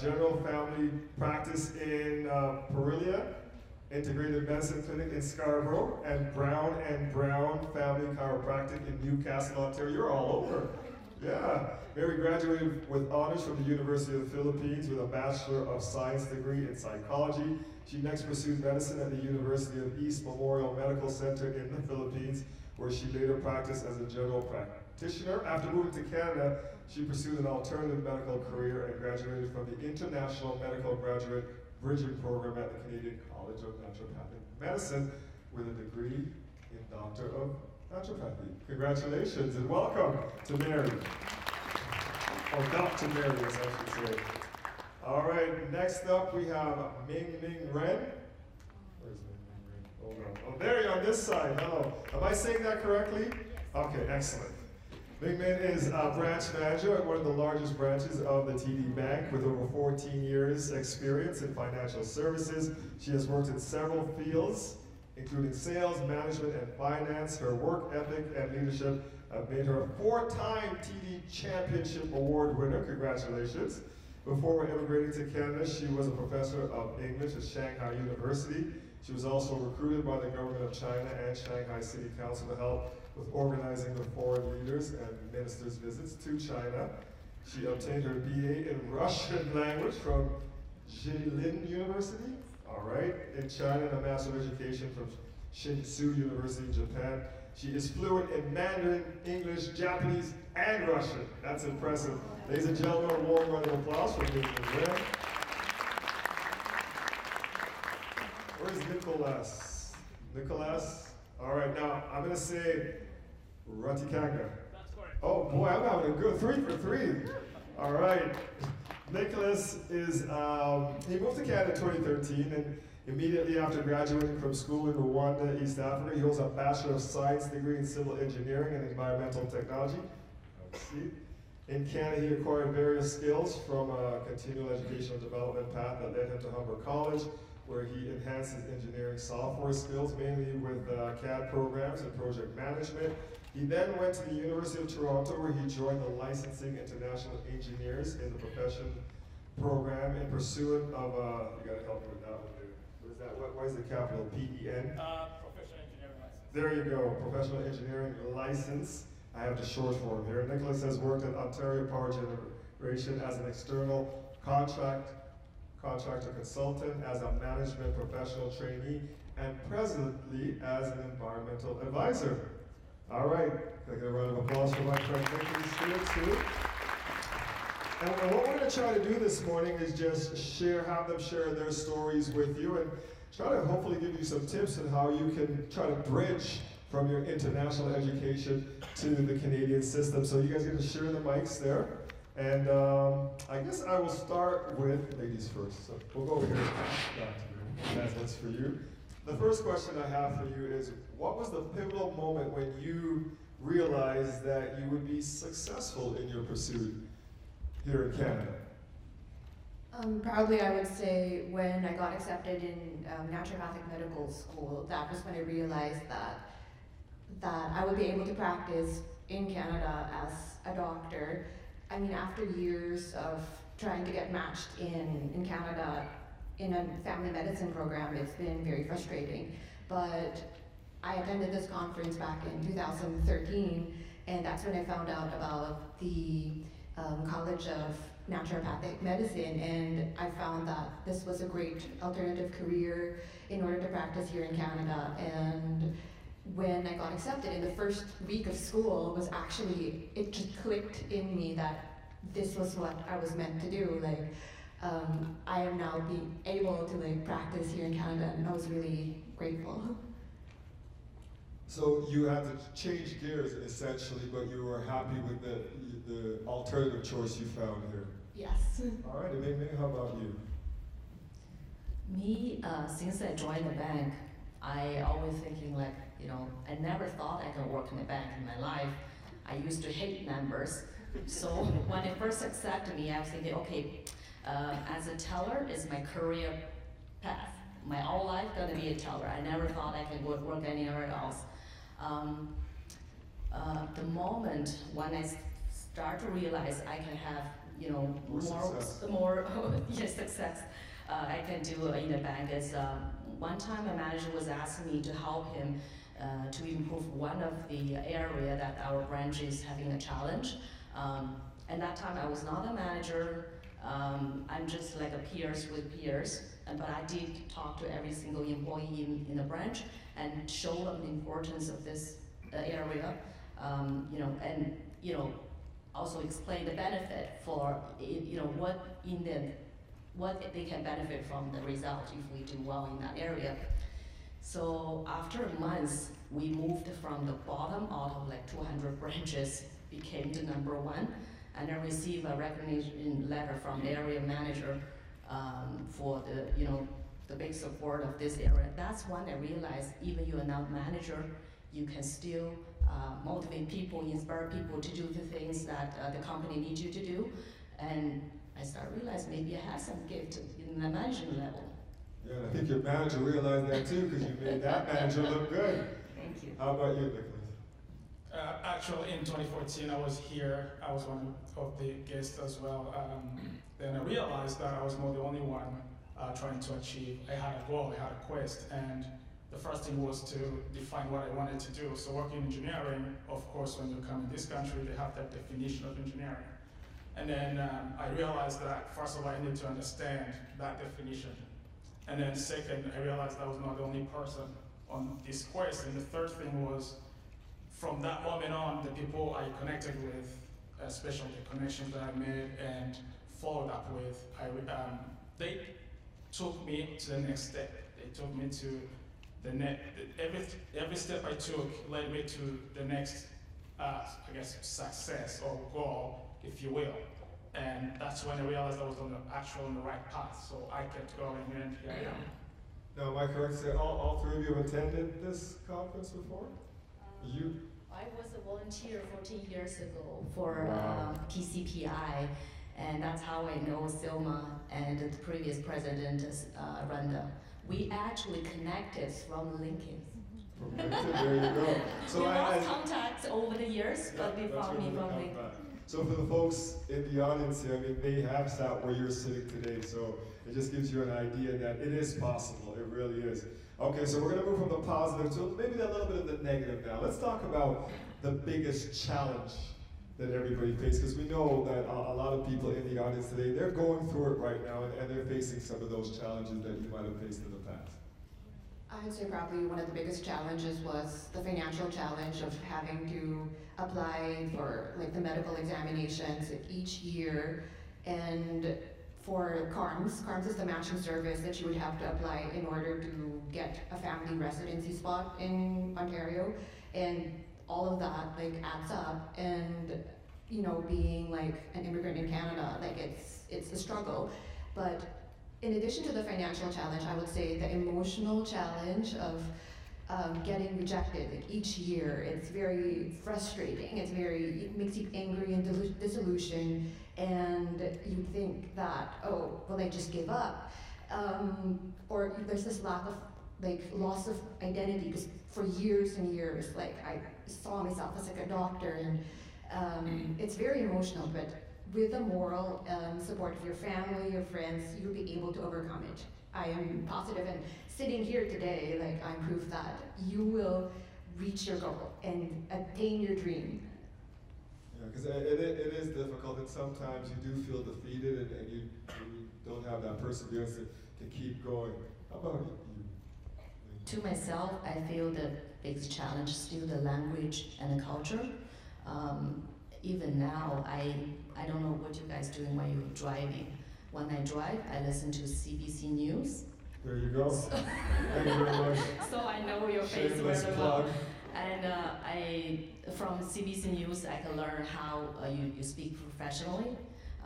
general family practice in Perelia, Integrated Medicine Clinic in Scarborough, and Brown Family Chiropractic in Newcastle, Ontario. You're all over. Yeah. Mary graduated with honors from the University of the Philippines with a Bachelor of Science degree in psychology. She next pursued medicine at the University of East Memorial Medical Center in the Philippines, where she later practiced as a general practitioner. After moving to Canada, she pursued an alternative medical career and graduated from the International Medical Graduate Bridging Program at the Canadian College of Naturopathic Medicine with a degree in Doctor of Naturopathy. Congratulations and welcome to Mary. Or Dr. Mary, as I should say. All right, next up we have Ming Ren. Where's Ming Ren? Hold on. Oh, there you are on this side. Hello. Am I saying that correctly? Okay, excellent. Ming Min is a branch manager at one of the largest branches of the TD Bank with over 14 years experience in financial services. She has worked in several fields, including sales, management, and finance. Her work ethic and leadership have made her a 4-time TD Championship Award winner. Congratulations. Before immigrating to Canada, she was a professor of English at Shanghai University. She was also recruited by the government of China and Shanghai City Council to help with organizing the foreign leaders and ministers' visits to China. She obtained her BA in Russian language from Jilin University, all right, in China, and a Master of Education from Shinsu University in Japan. She is fluent in Mandarin, English, Japanese, and Russian. That's impressive. Ladies and gentlemen, a warm round of applause for Ming Ren. Where's Nicholas? Nicholas? All right, now I'm going to say Ratikanga. Oh boy, I'm having a good 3 for 3. All right. Nicholas is, he moved to Canada in 2013, and immediately after graduating from school in Rwanda, East Africa, he holds a Bachelor of Science degree in Civil Engineering and Environmental Technology. In Canada, he acquired various skills from a continual educational development path that led him to Humber College, where he enhanced his engineering software skills, mainly with CAD programs and project management. He then went to the University of Toronto, where he joined the Licensing International Engineers in the Profession program in pursuit of, you gotta help me with that one, dude. What is that? What is the capital? PEN? Professional engineering license. There you go, professional engineering license. I have the short form here. Nicholas has worked at Ontario Power Generation as an external contractor consultant, as a management professional trainee, and presently as an environmental advisor. All right, can I get a round of applause for my friend Nicholas here too? And what we're going to try to do this morning is just have them share their stories with you and try to hopefully give you some tips on how you can try to bridge from your international education to the Canadian system. So you guys get to share the mics there. And I guess I will start with ladies first. So we'll go over here. That's for you. The first question I have for you is, what was the pivotal moment when you realized that you would be successful in your pursuit here in Canada? Probably I would say when I got accepted in naturopathic medical school. That was when I realized that I would be able to practice in Canada as a doctor. I mean, after years of trying to get matched in Canada in a family medicine program, it's been very frustrating. But I attended this conference back in 2013, and that's when I found out about the College of Naturopathic Medicine, and I found that this was a great alternative career in order to practice here in Canada. And when I got accepted in the first week of school, it just clicked in me that this was what I was meant to do. Like, I am now being able to practice here in Canada, and I was really grateful. So you had to change gears essentially, but you were happy with the alternative choice you found here. Yes. All right, and Ming, how about you? Me, since I joined the bank, I always thinking I never thought I could work in the bank in my life. I used to hate numbers. So when they first accepted me, I was thinking, okay, as a teller is my career path. My whole life gonna be a teller. I never thought I could work anywhere else. The moment when I start to realize I can have, more success I can do in the bank is one time a manager was asking me to help him to improve one of the area that our branch is having a challenge. And that time I was not a manager. I'm just like a peers with peers. But I did talk to every single employee in the branch and show them the importance of this area, also explain the benefit for, what they can benefit from the result if we do well in that area. So after months, we moved from the bottom out of 200 branches, became the #1, and I received a recognition letter from the area manager for the big support of this area. That's when I realized even you're not manager, you can still motivate people, inspire people to do the things that the company needs you to do. And I started realizing maybe I have some gift in the management level. Yeah, and I think your manager realized that too, because you made that manager look good. Thank you. How about you, Nicholas? Actually, in 2014, I was here. I was one of the guests as well. Then I realized that I was not the only one trying to achieve. I had a goal, I had a quest, and the first thing was to define what I wanted to do. So working in engineering, of course, when you come in this country, they have that definition of engineering. And then I realized that, first of all, I needed to understand that definition. And then second, I realized I was not the only person on this quest. And the third thing was, from that moment on, the people I connected with, especially the connections that I made and followed up with, they took me to the next step. They took me to the next, every step I took led me to the next, success or goal, if you will. And that's when I realized I was on the right path. So I kept going, and here I am. Now, am I correct to say all three of you have attended this conference before? I was a volunteer 14 years ago for Wow. PCPI, and that's how I know Silma and the previous president, Randa. We actually connected from LinkedIn. There you go. So we lost contact over the years, but we found me from LinkedIn. So for the folks in the audience here, I mean, they have sat where you're sitting today, so it just gives you an idea that it is possible. It really is. Okay, so we're going to move from the positive to maybe a little bit of the negative now. Let's talk about the biggest challenge that everybody faces, because we know that a lot of people in the audience today, they're going through it right now, and they're facing some of those challenges that you might have faced in the past. I would say probably one of the biggest challenges was the financial challenge of having to apply for like the medical examinations each year, and for CARMS is the matching service that you would have to apply in order to get a family residency spot in Ontario, and all of that like adds up, and you know, being like an immigrant in Canada, like it's a struggle. But in addition to the financial challenge, I would say the emotional challenge of getting rejected like each year. It's very frustrating. It makes you angry and disillusioned, and you think that, oh, well, I just give up, or there's this lack of like loss of identity, because for years and years, like I saw myself as like a doctor, and it's very emotional, but with the moral support of your family, your friends, you'll be able to overcome it. I am positive, and sitting here today, like I'm proof that you will reach your goal and attain your dream. Yeah, because it is difficult, and sometimes you do feel defeated, and you don't have that perseverance to keep going. How about you? To myself, I feel the biggest challenge is still the language and the culture. Even now, I don't know what you guys doing while you're driving. When I drive, I listen to CBC News. There you go. Thank you very much. So I know your face Shameless very plug. well. And from CBC News, I can learn how you speak professionally,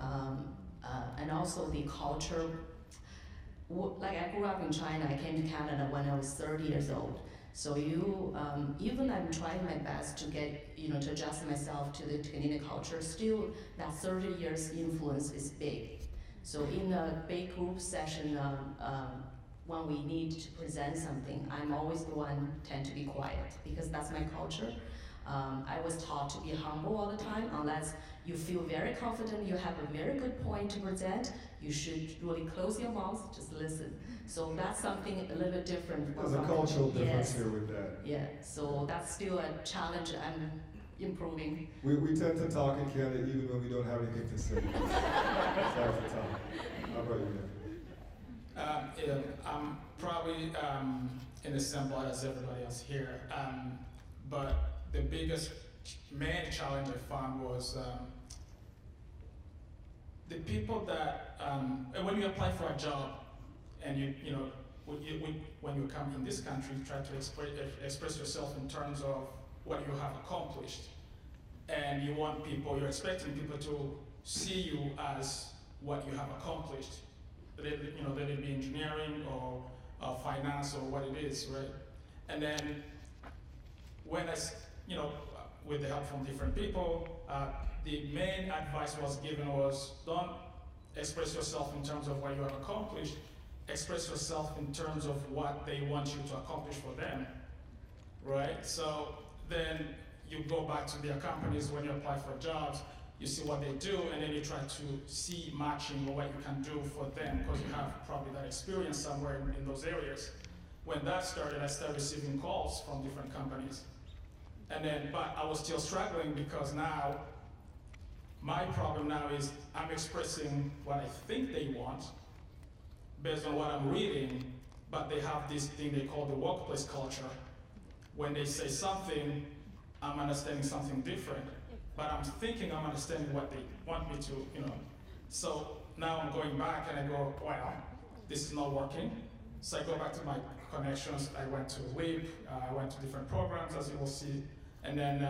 and also the culture. Like I grew up in China, I came to Canada when I was 30 years old. So even I'm trying my best to get, to adjust myself to the Canadian culture, still that 30 years influence is big. So in a big group session, when we need to present something, I'm always the one tend to be quiet, because that's my culture. I was taught to be humble all the time. Unless you feel very confident, you have a very good point to present, you should really close your mouth, just listen. So that's something a little bit different. There's a cultural difference here with that. Yeah, so that's still a challenge I'm improving. We tend to talk in Canada even when we don't have anything to say. Sorry for talking. How about you, Nick? I'm probably in the same boat as everybody else here, but the biggest main challenge I found was the people that when you apply for a job, and when you come in this country, you try to express yourself in terms of what you have accomplished, and you're expecting people to see you as what you have accomplished. Let it be engineering or finance or what it is, right? And then when with the help from different people, the main advice was given was, don't express yourself in terms of what you have accomplished, express yourself in terms of what they want you to accomplish for them, right? So then you go back to their companies when you apply for jobs, you see what they do, and then you try to see matching or what you can do for them, because you have probably that experience somewhere in those areas. When that started, I started receiving calls from different companies. But I was still struggling, because now, my problem now is I'm expressing what I think they want based on what I'm reading, but they have this thing they call the workplace culture. When they say something, I'm understanding something different, but I'm thinking I'm understanding what they want me to, So now I'm going back and I go, well, this is not working. So I go back to my connections. I went to LEAP, I went to different programs, as you will see. And then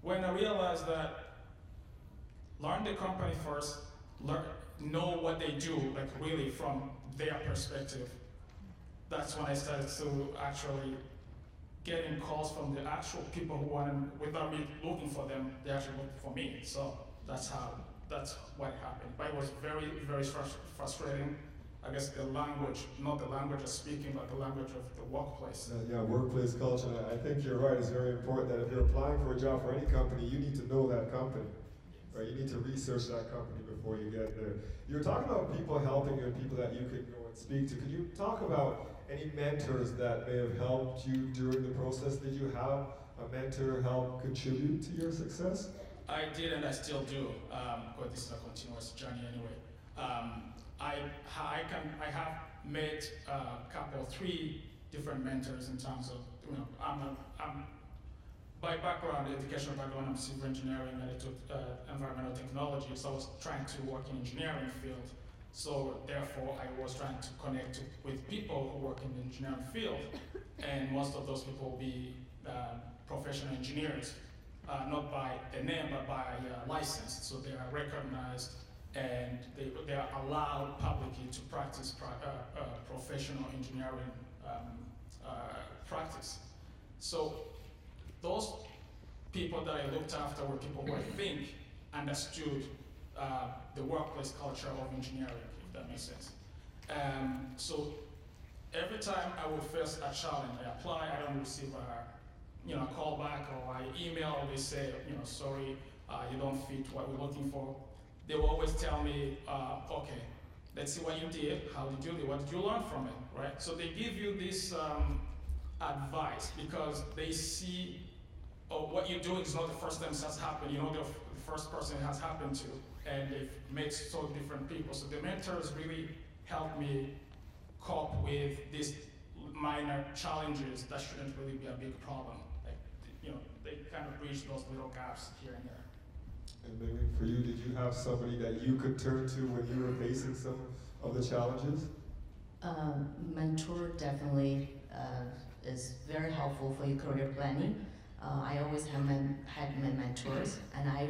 when I realized that learn the company first, know what they do, like really from their perspective, that's when I started to actually getting calls from the actual people who wanted, without me looking for them, they actually looked for me. So that's what happened. But it was very, very frustrating. I guess, the language, not the language of speaking, but the language of the workplace. Yeah, workplace culture. I think you're right. It's very important that if you're applying for a job for any company, you need to know that company. Right? You need to research that company before you get there. You were talking about people helping you and people that you could go and speak to. Could you talk about any mentors that may have helped you during the process? Did you have a mentor help contribute to your success? I did, and I still do, because this is a continuous journey anyway. I have met a couple, 3 different mentors in terms of, I'm by background, educational background, I'm civil engineering, and I took environmental technology, so I was trying to work in engineering field. So therefore, I was trying to connect with people who work in the engineering field, and most of those people will be professional engineers, not by the name, but by license. So they are recognized, and they are allowed publicly to practice professional engineering practice. So those people that I looked after were people who I think understood the workplace culture of engineering, if that makes sense. So every time I would face a challenge, I apply, I don't receive a call back, or I email, they say, sorry, you don't fit what we're looking for. They will always tell me, okay, let's see what you did, how did you do, what did you learn from it, right? So they give you this advice because they see, what you're doing is not the first time this has happened, you're not the first person it has happened to, and they've met so different people. So the mentors really helped me cope with these minor challenges that shouldn't really be a big problem. They kind of bridge those little gaps here and there. And maybe for you, did you have somebody that you could turn to when you were facing some of the challenges? Mentor definitely is very helpful for your career planning. I always had my mentors, and I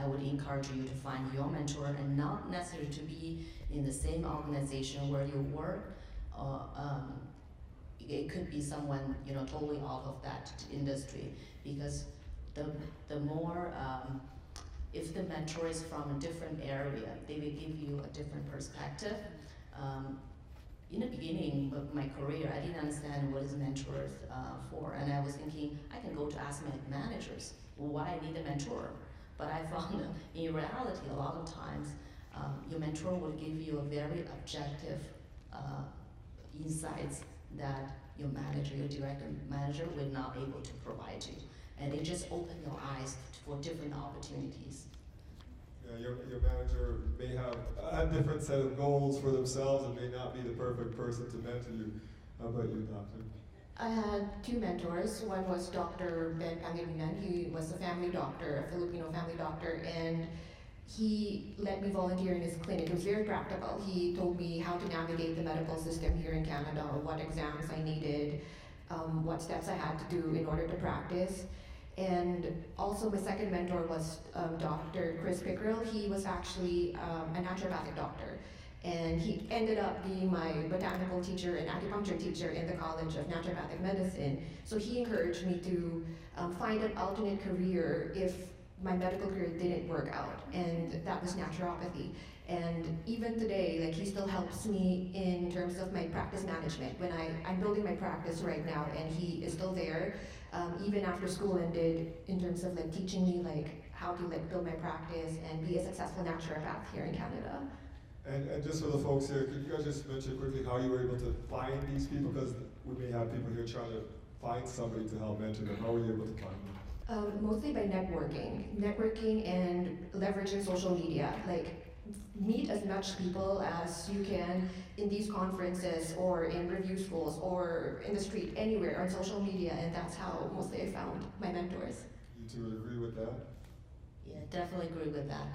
would encourage you to find your mentor, and not necessarily to be in the same organization where you work. It could be someone totally out of that industry, because the more if the mentor is from a different area, they will give you a different perspective. In the beginning of my career, I didn't understand what is mentors for, and I was thinking I can go to ask my managers why I need a mentor. But I found that in reality, a lot of times, your mentor will give you a very objective insights that your manager, your direct manager, will not able to provide you. And they just open your eyes for different opportunities. Yeah, your manager may have a different set of goals for themselves and may not be the perfect person to mentor you. How about you, Doctor? I had 2 mentors. One was Dr. Ben Pangilinan. He was a family doctor, a Filipino family doctor, and he let me volunteer in his clinic. It was very practical. He told me how to navigate the medical system here in Canada, or what exams I needed, what steps I had to do in order to practice. And also my second mentor was Dr. Chris Pickrell. He was actually a naturopathic doctor, and he ended up being my botanical teacher and acupuncture teacher in the College of Naturopathic Medicine. So he encouraged me to find an alternate career if my medical career didn't work out, and that was naturopathy. And even today, he still helps me in terms of my practice management. When I'm building my practice right now, and he is still there, even after school ended, in terms of teaching me how to build my practice and be a successful naturopath here in Canada. And just for the folks here, could you guys just mention quickly how you were able to find these people? Because we may have people here trying to find somebody to help mentor them. How were you able to find them? Mostly by networking and leveraging social media. Meet as much people as you can in these conferences or in review schools or in the street, anywhere on social media, and that's how mostly I found my mentors. You two would agree with that? Yeah, definitely agree with that.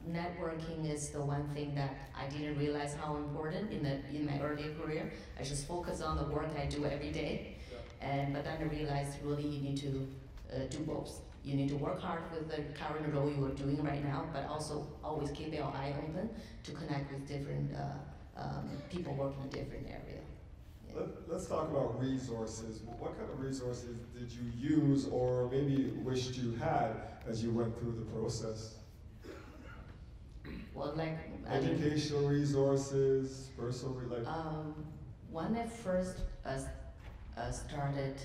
Networking is the one thing that I didn't realize how important in my earlier career. I just focus on the work I do every day, but then I realized really you need to do both. You need to work hard with the current role you are doing right now, but also always keep your eye open to connect with different people working in a different area. Yeah. Let's talk about resources. What kind of resources did you use or maybe wished you had as you went through the process? Well, like I mean, Educational resources, personal, when I first started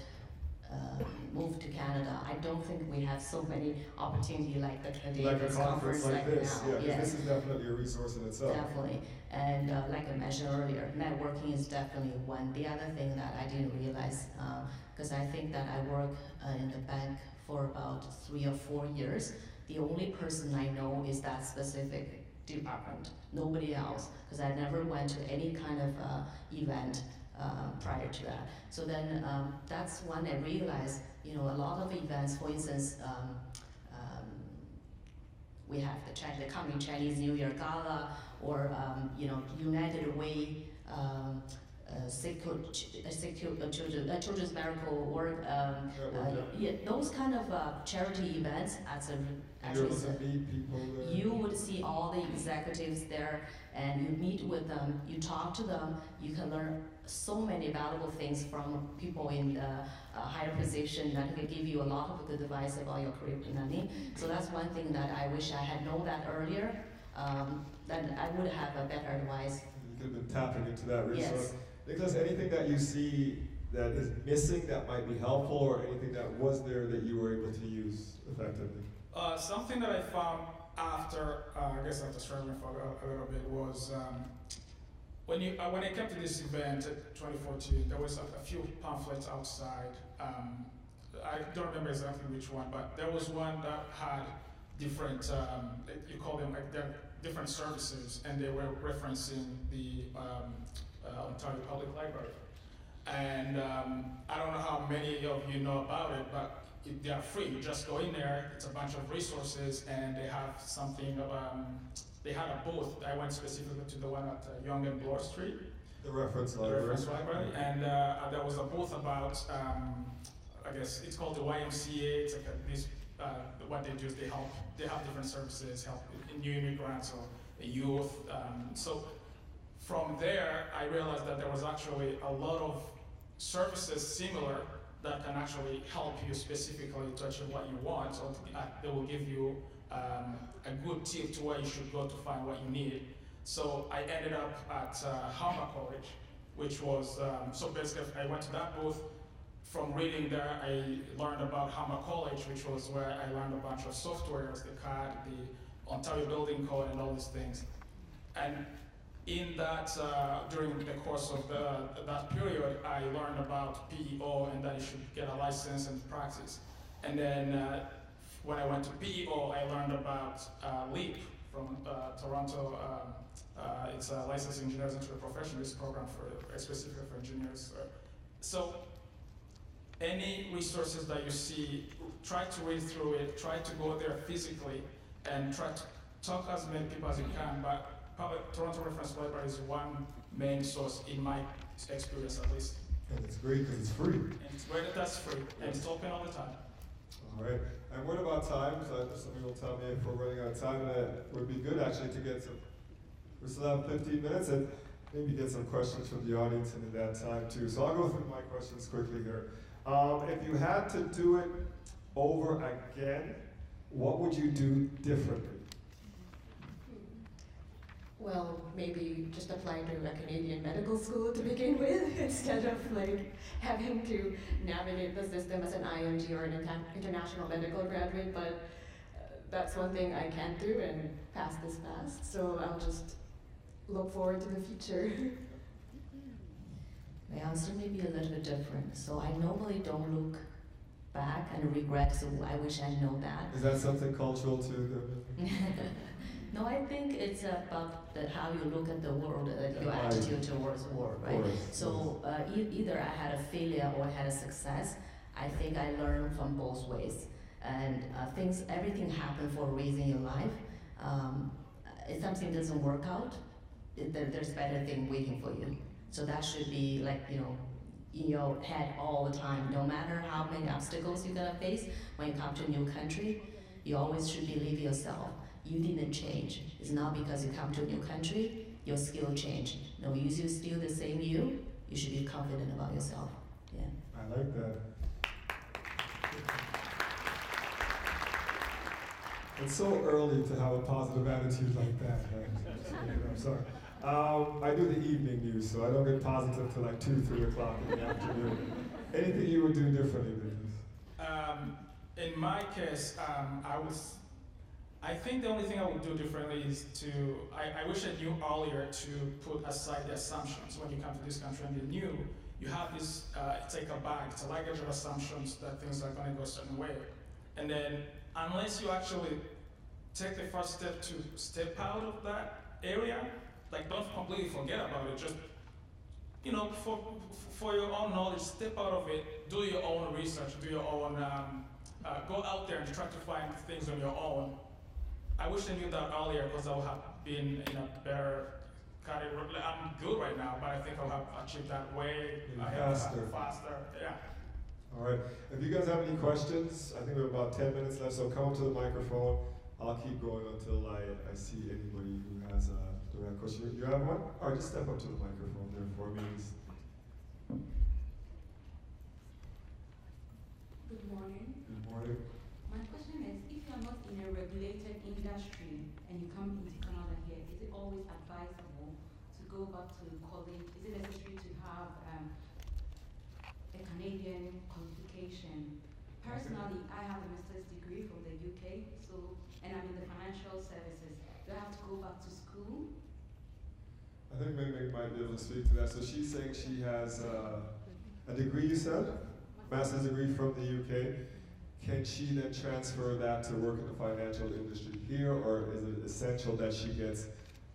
moved to Canada, I don't think we have so many opportunity like the Canadian conference like this. now. Yeah, this is definitely a resource in itself. Definitely, and like I mentioned earlier, networking is definitely one. The other thing that I didn't realize, because I think that I work in the bank for about 3 or 4 years, the only person I know is that specific department, nobody else, because I never went to any kind of event prior to that. So then that's when I realized, you know, a lot of events, for instance, we have the coming Chinese New Year Gala, or you know, United Way, Children's Miracle Work, yeah, those kind of charity events. You would see all the executives there, and you meet with them, you talk to them, you can learn so many valuable things from people in the higher position that can give you a lot of good advice about your career planning. So that's one thing that I wish I had known that earlier, then I would have a better advice. You could have been tapping into that resource. Yes. Nicholas, anything that you see that is missing that might be helpful, or anything that was there that you were able to use effectively? Something that I found after, I guess after struggling for a little bit, was when I came to this event in 2014, there was a few pamphlets outside. I don't remember exactly which one, but there was one that had different, you call them like they're different services, and they were referencing the Ontario Public Library. And I don't know how many of you know about it, but they are free. You just go in there, it's a bunch of resources, and they have something, they had a booth. I went specifically to the one at Yonge and Bloor Street. The reference library. The reference library. And there was a booth about, I guess it's called the YMCA. It's like what they do is they have different services, help new immigrants or youth. So from there, I realized that there was actually a lot of services similar that can actually help you specifically to achieve what you want. So they will give you a good tip to where you should go to find what you need. So I ended up at Harvard College, which was, so basically I went to that booth. From reading there, I learned about Harvard College, which was where I learned a bunch of softwares, the CAD, the Ontario Building Code, and all these things. And in that, during the course of that period, I learned about PEO and that you should get a license and practice. And then when I went to PEO, I learned about LEAP from Toronto. It's a licensed engineers into the professionals program specifically for engineers. So any resources that you see, try to read through it, try to go there physically, and try to talk to as many people as you can. But Toronto Reference Library is one main source in my experience, at least. And it's great because it's free. And it's great that that's free, and it's open all the time. All right. And what about time? So somebody will tell me if we're running out of time. And it would be good actually to get some. We still have 15 minutes, and maybe get some questions from the audience in that time too. So I'll go through my questions quickly here. If you had to do it over again, what would you do differently? Well, maybe just apply to a Canadian medical school to begin with, instead of like having to navigate the system as an IMG or an international medical graduate. But that's one thing I can't do, and pass this fast. So I'll just look forward to the future. My answer may be a little bit different. So I normally don't look back and regret, so I wish I know that. Is that something cultural too? No, I think it's about how you look at the world, your attitude towards the world, right? So either I had a failure or I had a success. I think I learned from both ways. And everything happens for a reason in your life. If something doesn't work out, there's better thing waiting for you. So that should be like, in your head all the time. No matter how many obstacles you're gonna face when you come to a new country, you always should believe yourself. You didn't change. It's not because you come to a new country, your skill changed. No, you're still the same you should be confident about yourself. Yeah. I like that. It's so early to have a positive attitude like that. Right? I'm sorry. I do the evening news, so I don't get positive till like 2, 3 o'clock in the afternoon. Anything you would do differently than this? In my case, I think the only thing I would do differently is I wish I knew earlier to put aside the assumptions when you come to this country and you knew you have this, it's like a bag, it's a luggage of assumptions that things are gonna go a certain way. And then unless you actually take the first step to step out of that area, like don't completely forget about it, just, you know, for your own knowledge, step out of it, do your own research, do your own, go out there and try to find things on your own. I wish I knew that earlier because I would have been in a better category. I'm good right now, but I think I'll have achieved that way faster. Yeah. All right. If you guys have any questions, I think we have about 10 minutes left, so come up to the microphone. I'll keep going until I see anybody who has a direct question. You have one? All right, just step up to the microphone there for me. Good morning. Good morning. My question is, if you're not in a regulated industry and you come into Canada here, is it always advisable to go back to college? Is it necessary to have a Canadian qualification? Personally, I have a master's degree from the UK, and I'm in the financial services. Do I have to go back to school? I think Ming might be able to speak to that. So she's saying she has a degree, you said? Master's degree from the UK. Can she then transfer that to work in the financial industry here, or is it essential that she gets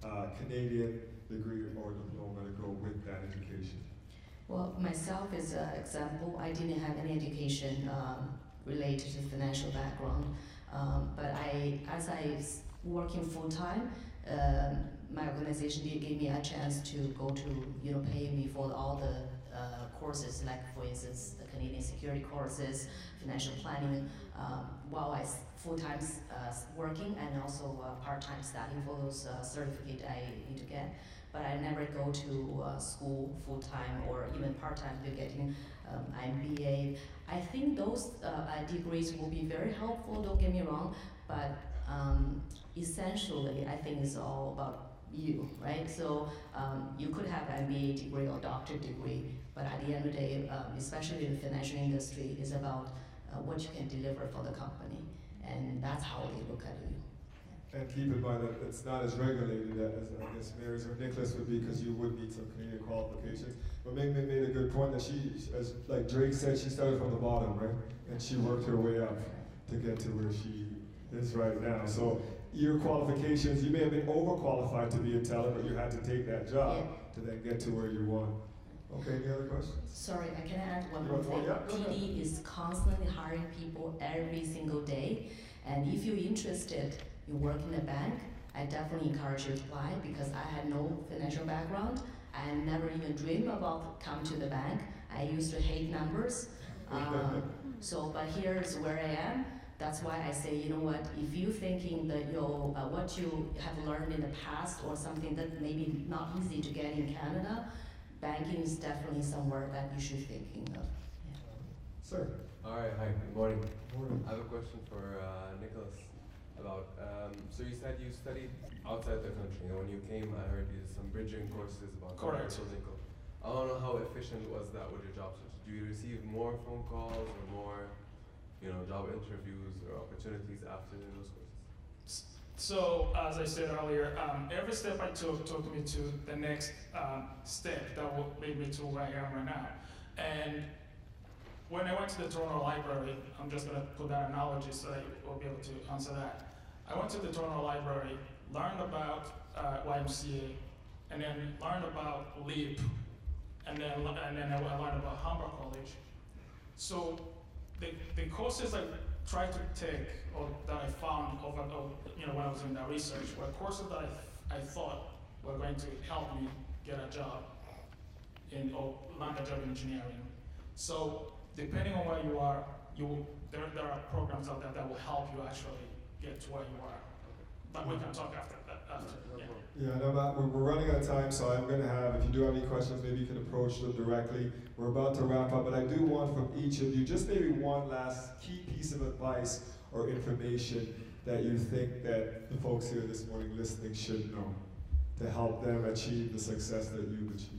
a Canadian degree or diploma to go with that education? Well, myself as an example, I didn't have any education related to financial background, but as I was working full time, my organization did give me a chance to go to, pay me for all the courses, like for instance, the Canadian security courses, financial planning, while I full-time working and also part-time studying for those certificates I need to get. But I never go to school full-time or even part-time to getting MBA. I think those degrees will be very helpful, don't get me wrong, but essentially I think it's all about you, right? So you could have an MBA degree or doctorate degree, but at the end of the day, especially the financial industry, is about what you can deliver for the company, and that's how they look at you. And keep in mind that it's not as regulated as I guess Mary's or Nicholas would be, because you would need some Canadian qualifications. But Ming made a good point that she, as like Drake said, she started from the bottom, right? And she worked her way up to get to where she is right now. So your qualifications, you may have been overqualified to be a teller, but you had to take that job to then get to where you want. Okay, any other questions? Sorry, I can add one more thing. TD is constantly hiring people every single day, and if you're interested, you work in a bank, I definitely encourage you to apply, because I had no financial background. I never even dreamed about coming to the bank. I used to hate numbers. But here's where I am. That's why I say, you know what, if you're thinking that what you have learned in the past or something that maybe not easy to get in Canada, banking is definitely somewhere that you should be thinking of. Yeah. Sir. All right, hi, good morning. Good morning. I have a question for Nicholas about, so you said you studied outside the country, and when you came, I heard you did some bridging courses about Correct. commercial income. I want to know how efficient was that with your job search? Do you receive more phone calls or more, job interviews or opportunities after those courses? So, as I said earlier, every step I took me to the next step that will lead me to where I am right now. And when I went to the Toronto Library, I'm just going to put that analogy so that you will be able to answer that. I went to the Toronto Library, learned about YMCA, and then learned about LEAP, and then I learned about Humber College. So the courses I tried to take, or that I found over, when I was in that research, were courses that I thought were going to help me get a job or land a job in engineering. So depending on where you are, there are programs out there that will help you actually get to where you are. but we can talk after that. Yeah, no, Matt, we're running out of time, so I'm going to have, if you do have any questions, maybe you can approach them directly. We're about to wrap up, but I do want from each of you just maybe one last key piece of advice or information that you think that the folks here this morning listening should know to help them achieve the success that you've achieved.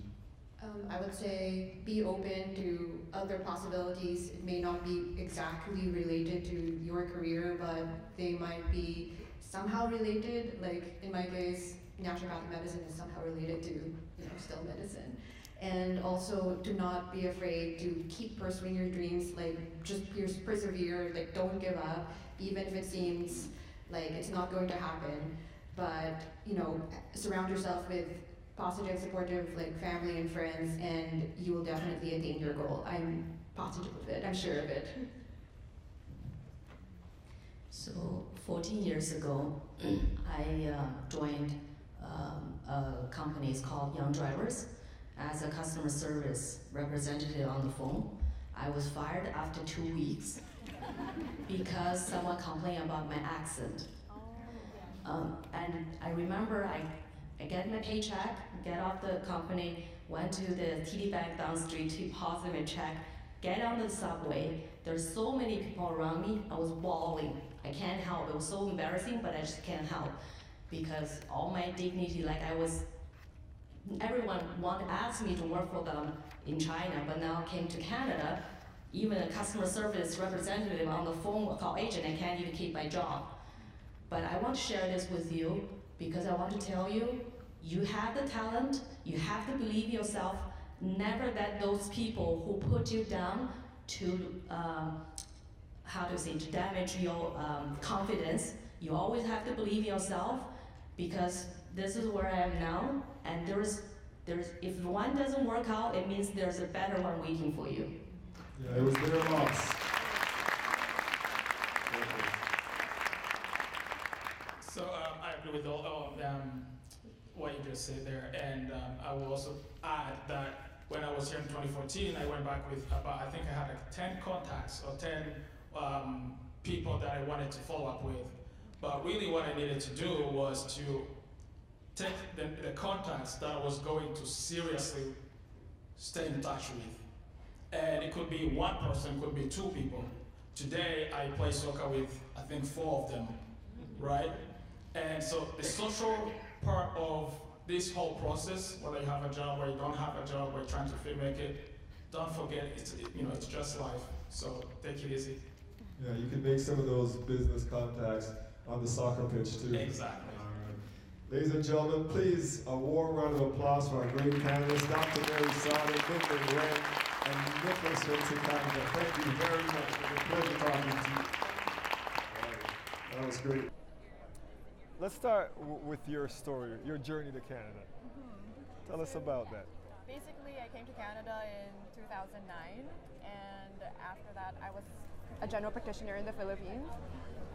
I would say be open to other possibilities. It may not be exactly related to your career, but they might be somehow related. Like in my case, naturopathic medicine is somehow related to still medicine. And also to not be afraid to keep pursuing your dreams, like just persevere, like don't give up, even if it seems like it's not going to happen. But surround yourself with positive, supportive, like family and friends, and you will definitely attain your goal. I'm positive of it. I'm sure of it. So 14 years ago, I joined a company called Young Drivers as a customer service representative on the phone. I was fired after 2 weeks because someone complained about my accent. And I remember I get my paycheck, get off the company, went to the TD Bank down the street to deposit my check, get on the subway. There's so many people around me, I was bawling. I can't help, it was so embarrassing, but I just can't help. Because all my dignity, everyone asked me to work for them in China, but now I came to Canada, even a customer service representative on the phone called agent, I can't even keep my job. But I want to share this with you because I want to tell you, you have the talent, you have to believe yourself. Never let those people who put you down to, to damage your confidence. You always have to believe yourself, because this is where I am now, and if one doesn't work out, it means there's a better one waiting for you. Yeah, it was their loss. So I agree with all of what you just said there, and I will also add that when I was here in 2014, I went back with about, I think I had 10 contacts or 10 people that I wanted to follow up with. But really what I needed to do was to take the contacts that I was going to seriously stay in touch with. And it could be one person, could be 2 people. Today I play soccer with, I think, 4 of them, right? And so the social part of this whole process, whether you have a job or you don't have a job or you're trying to make it, don't forget it's just life. So take it easy. Yeah, you can make some of those business contacts on the soccer pitch too. Exactly. Ladies and gentlemen, please a warm round of applause for our great panelists, Dr. Mary Sutton, Lyndon Wen, and Nicholas from Canada. Thank you very much. It was a pleasure talking to you. That was great. Let's start with your story, your journey to Canada. Tell us about that. Basically, I came to Canada in 2009, and after that, I was a general practitioner in the Philippines.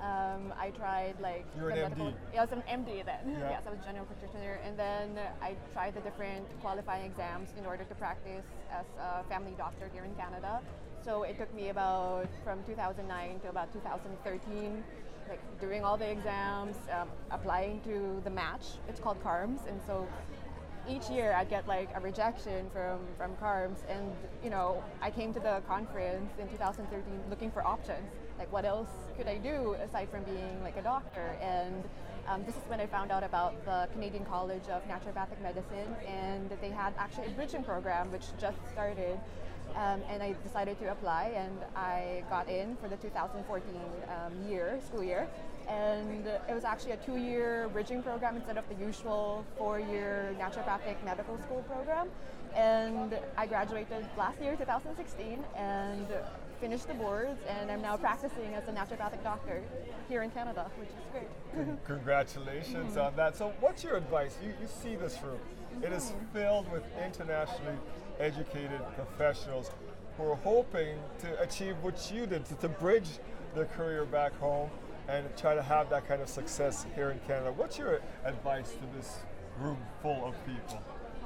I tried You're an MD? Yeah, I was an MD then. Yeah. Yes, I was a general practitioner, and then I tried the different qualifying exams in order to practice as a family doctor here in Canada. So it took me about from 2009 to about 2013, doing all the exams, applying to the match. It's called CARMS, and so each year I'd get a rejection from CARMS, and I came to the conference in 2013 looking for options. What else could I do aside from being a doctor? And this is when I found out about the Canadian College of Naturopathic Medicine, and they had actually a bridging program which just started. And I decided to apply, and I got in for the 2014 school year. And it was actually a 2-year bridging program instead of the usual 4-year naturopathic medical school program. And I graduated last year, 2016, and finished the boards, and I'm now practicing as a naturopathic doctor here in Canada, which is great. Congratulations on that. So what's your advice? You see this room. It is filled with internationally educated professionals who are hoping to achieve what you did, to bridge their career back home and try to have that kind of success here in Canada. What's your advice to this room full of people?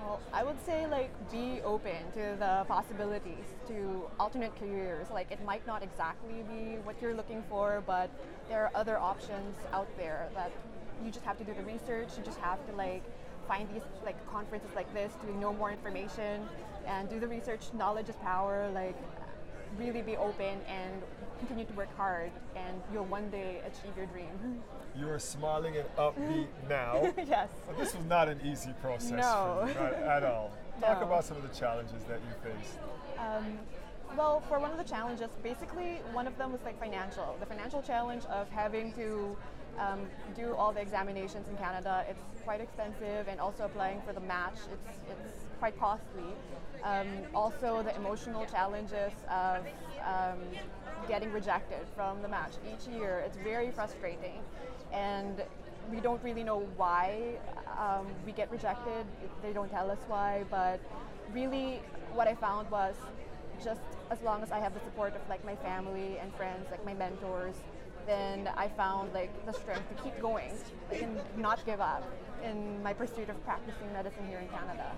Well, I would say like be open to the possibilities, to alternate careers. Like it might not exactly be what you're looking for, but there are other options out there that you just have to do the research. You just have to like find these like conferences like this to know more information and do the research. Knowledge is power. Like really be open and continue to work hard, and you'll one day achieve your dream. You are smiling and upbeat now. Yes. But this was not an easy process No. for you, not at all. Talk No. about some of the challenges that you faced. Well, for one of the challenges, basically one of them was like financial. The financial challenge of having to do all the examinations in Canada. It's quite expensive, and also applying for the match, it's quite costly. Also the emotional challenges of getting rejected from the match each year. It's very frustrating, and we don't really know why we get rejected. They don't tell us why, but really what I found was just as long as I have the support of like my family and friends, like my mentors, then I found like the strength to keep going, like, and not give up in my pursuit of practicing medicine here in Canada.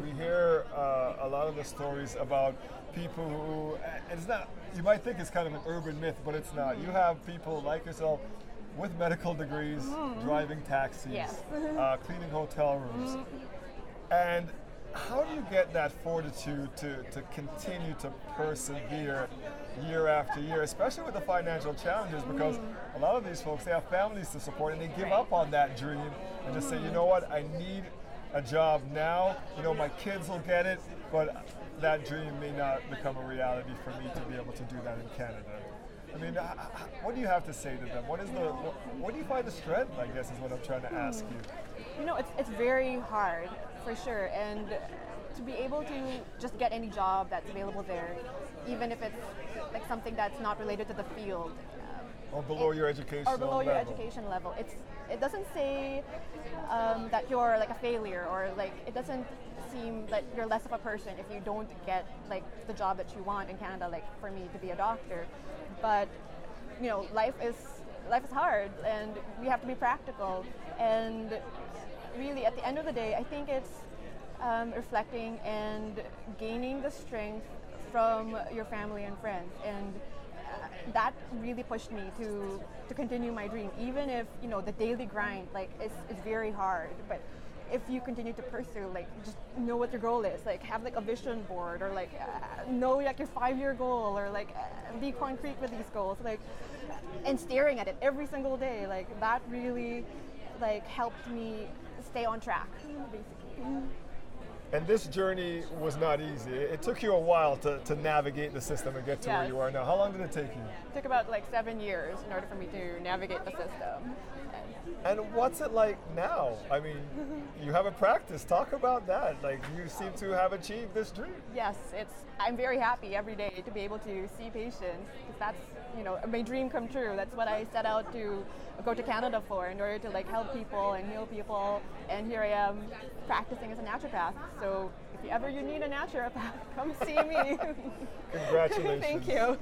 We hear a lot of the stories about people who, it's not, you might think it's kind of an urban myth, but it's not. You have people like yourself with medical degrees, driving taxis, Yes. Cleaning hotel rooms. And how do you get that fortitude to continue to persevere year after year, especially with the financial challenges? Because a lot of these folks, they have families to support, and they give up on that dream and just say, you know what, I need a job now. You know, my kids will get it, but that dream may not become a reality for me to be able to do that in Canada. I mean, what do you have to say to them? What do you find the strength, I guess, is what I'm trying to ask you. You know, it's very hard, for sure, and to be able to just get any job that's available there, even if it's like something that's not related to the field. Or below your education Or below your level. education level. It doesn't say that you're like a failure, or like it doesn't seem that you're less of a person if you don't get like the job that you want in Canada, like for me to be a doctor. But you know, life is hard, and we have to be practical. And really, at the end of the day, I think it's reflecting and gaining the strength from your family and friends, and that really pushed me to continue my dream, even if you know the daily grind like is very hard. But if you continue to pursue, like just know what your goal is, like have like a vision board, or like know like your 5-year goal, or like be concrete with these goals, like and staring at it every single day, like that really like helped me stay on track, basically. And this journey was not easy. It took you a while to navigate the system and get to where Yes. you are now. How long did it take you? It took about like 7 years in order for me to navigate the system. And what's it like now? I mean, you have a practice. Talk about that. Like, you seem to have achieved this dream. Yes, I'm very happy every day to be able to see patients, because that's, you know, my dream come true. That's what I set out to go to Canada for, in order to like help people and heal people. And here I am practicing as a naturopath. So if you need a naturopath, come see me. Congratulations. Thank you.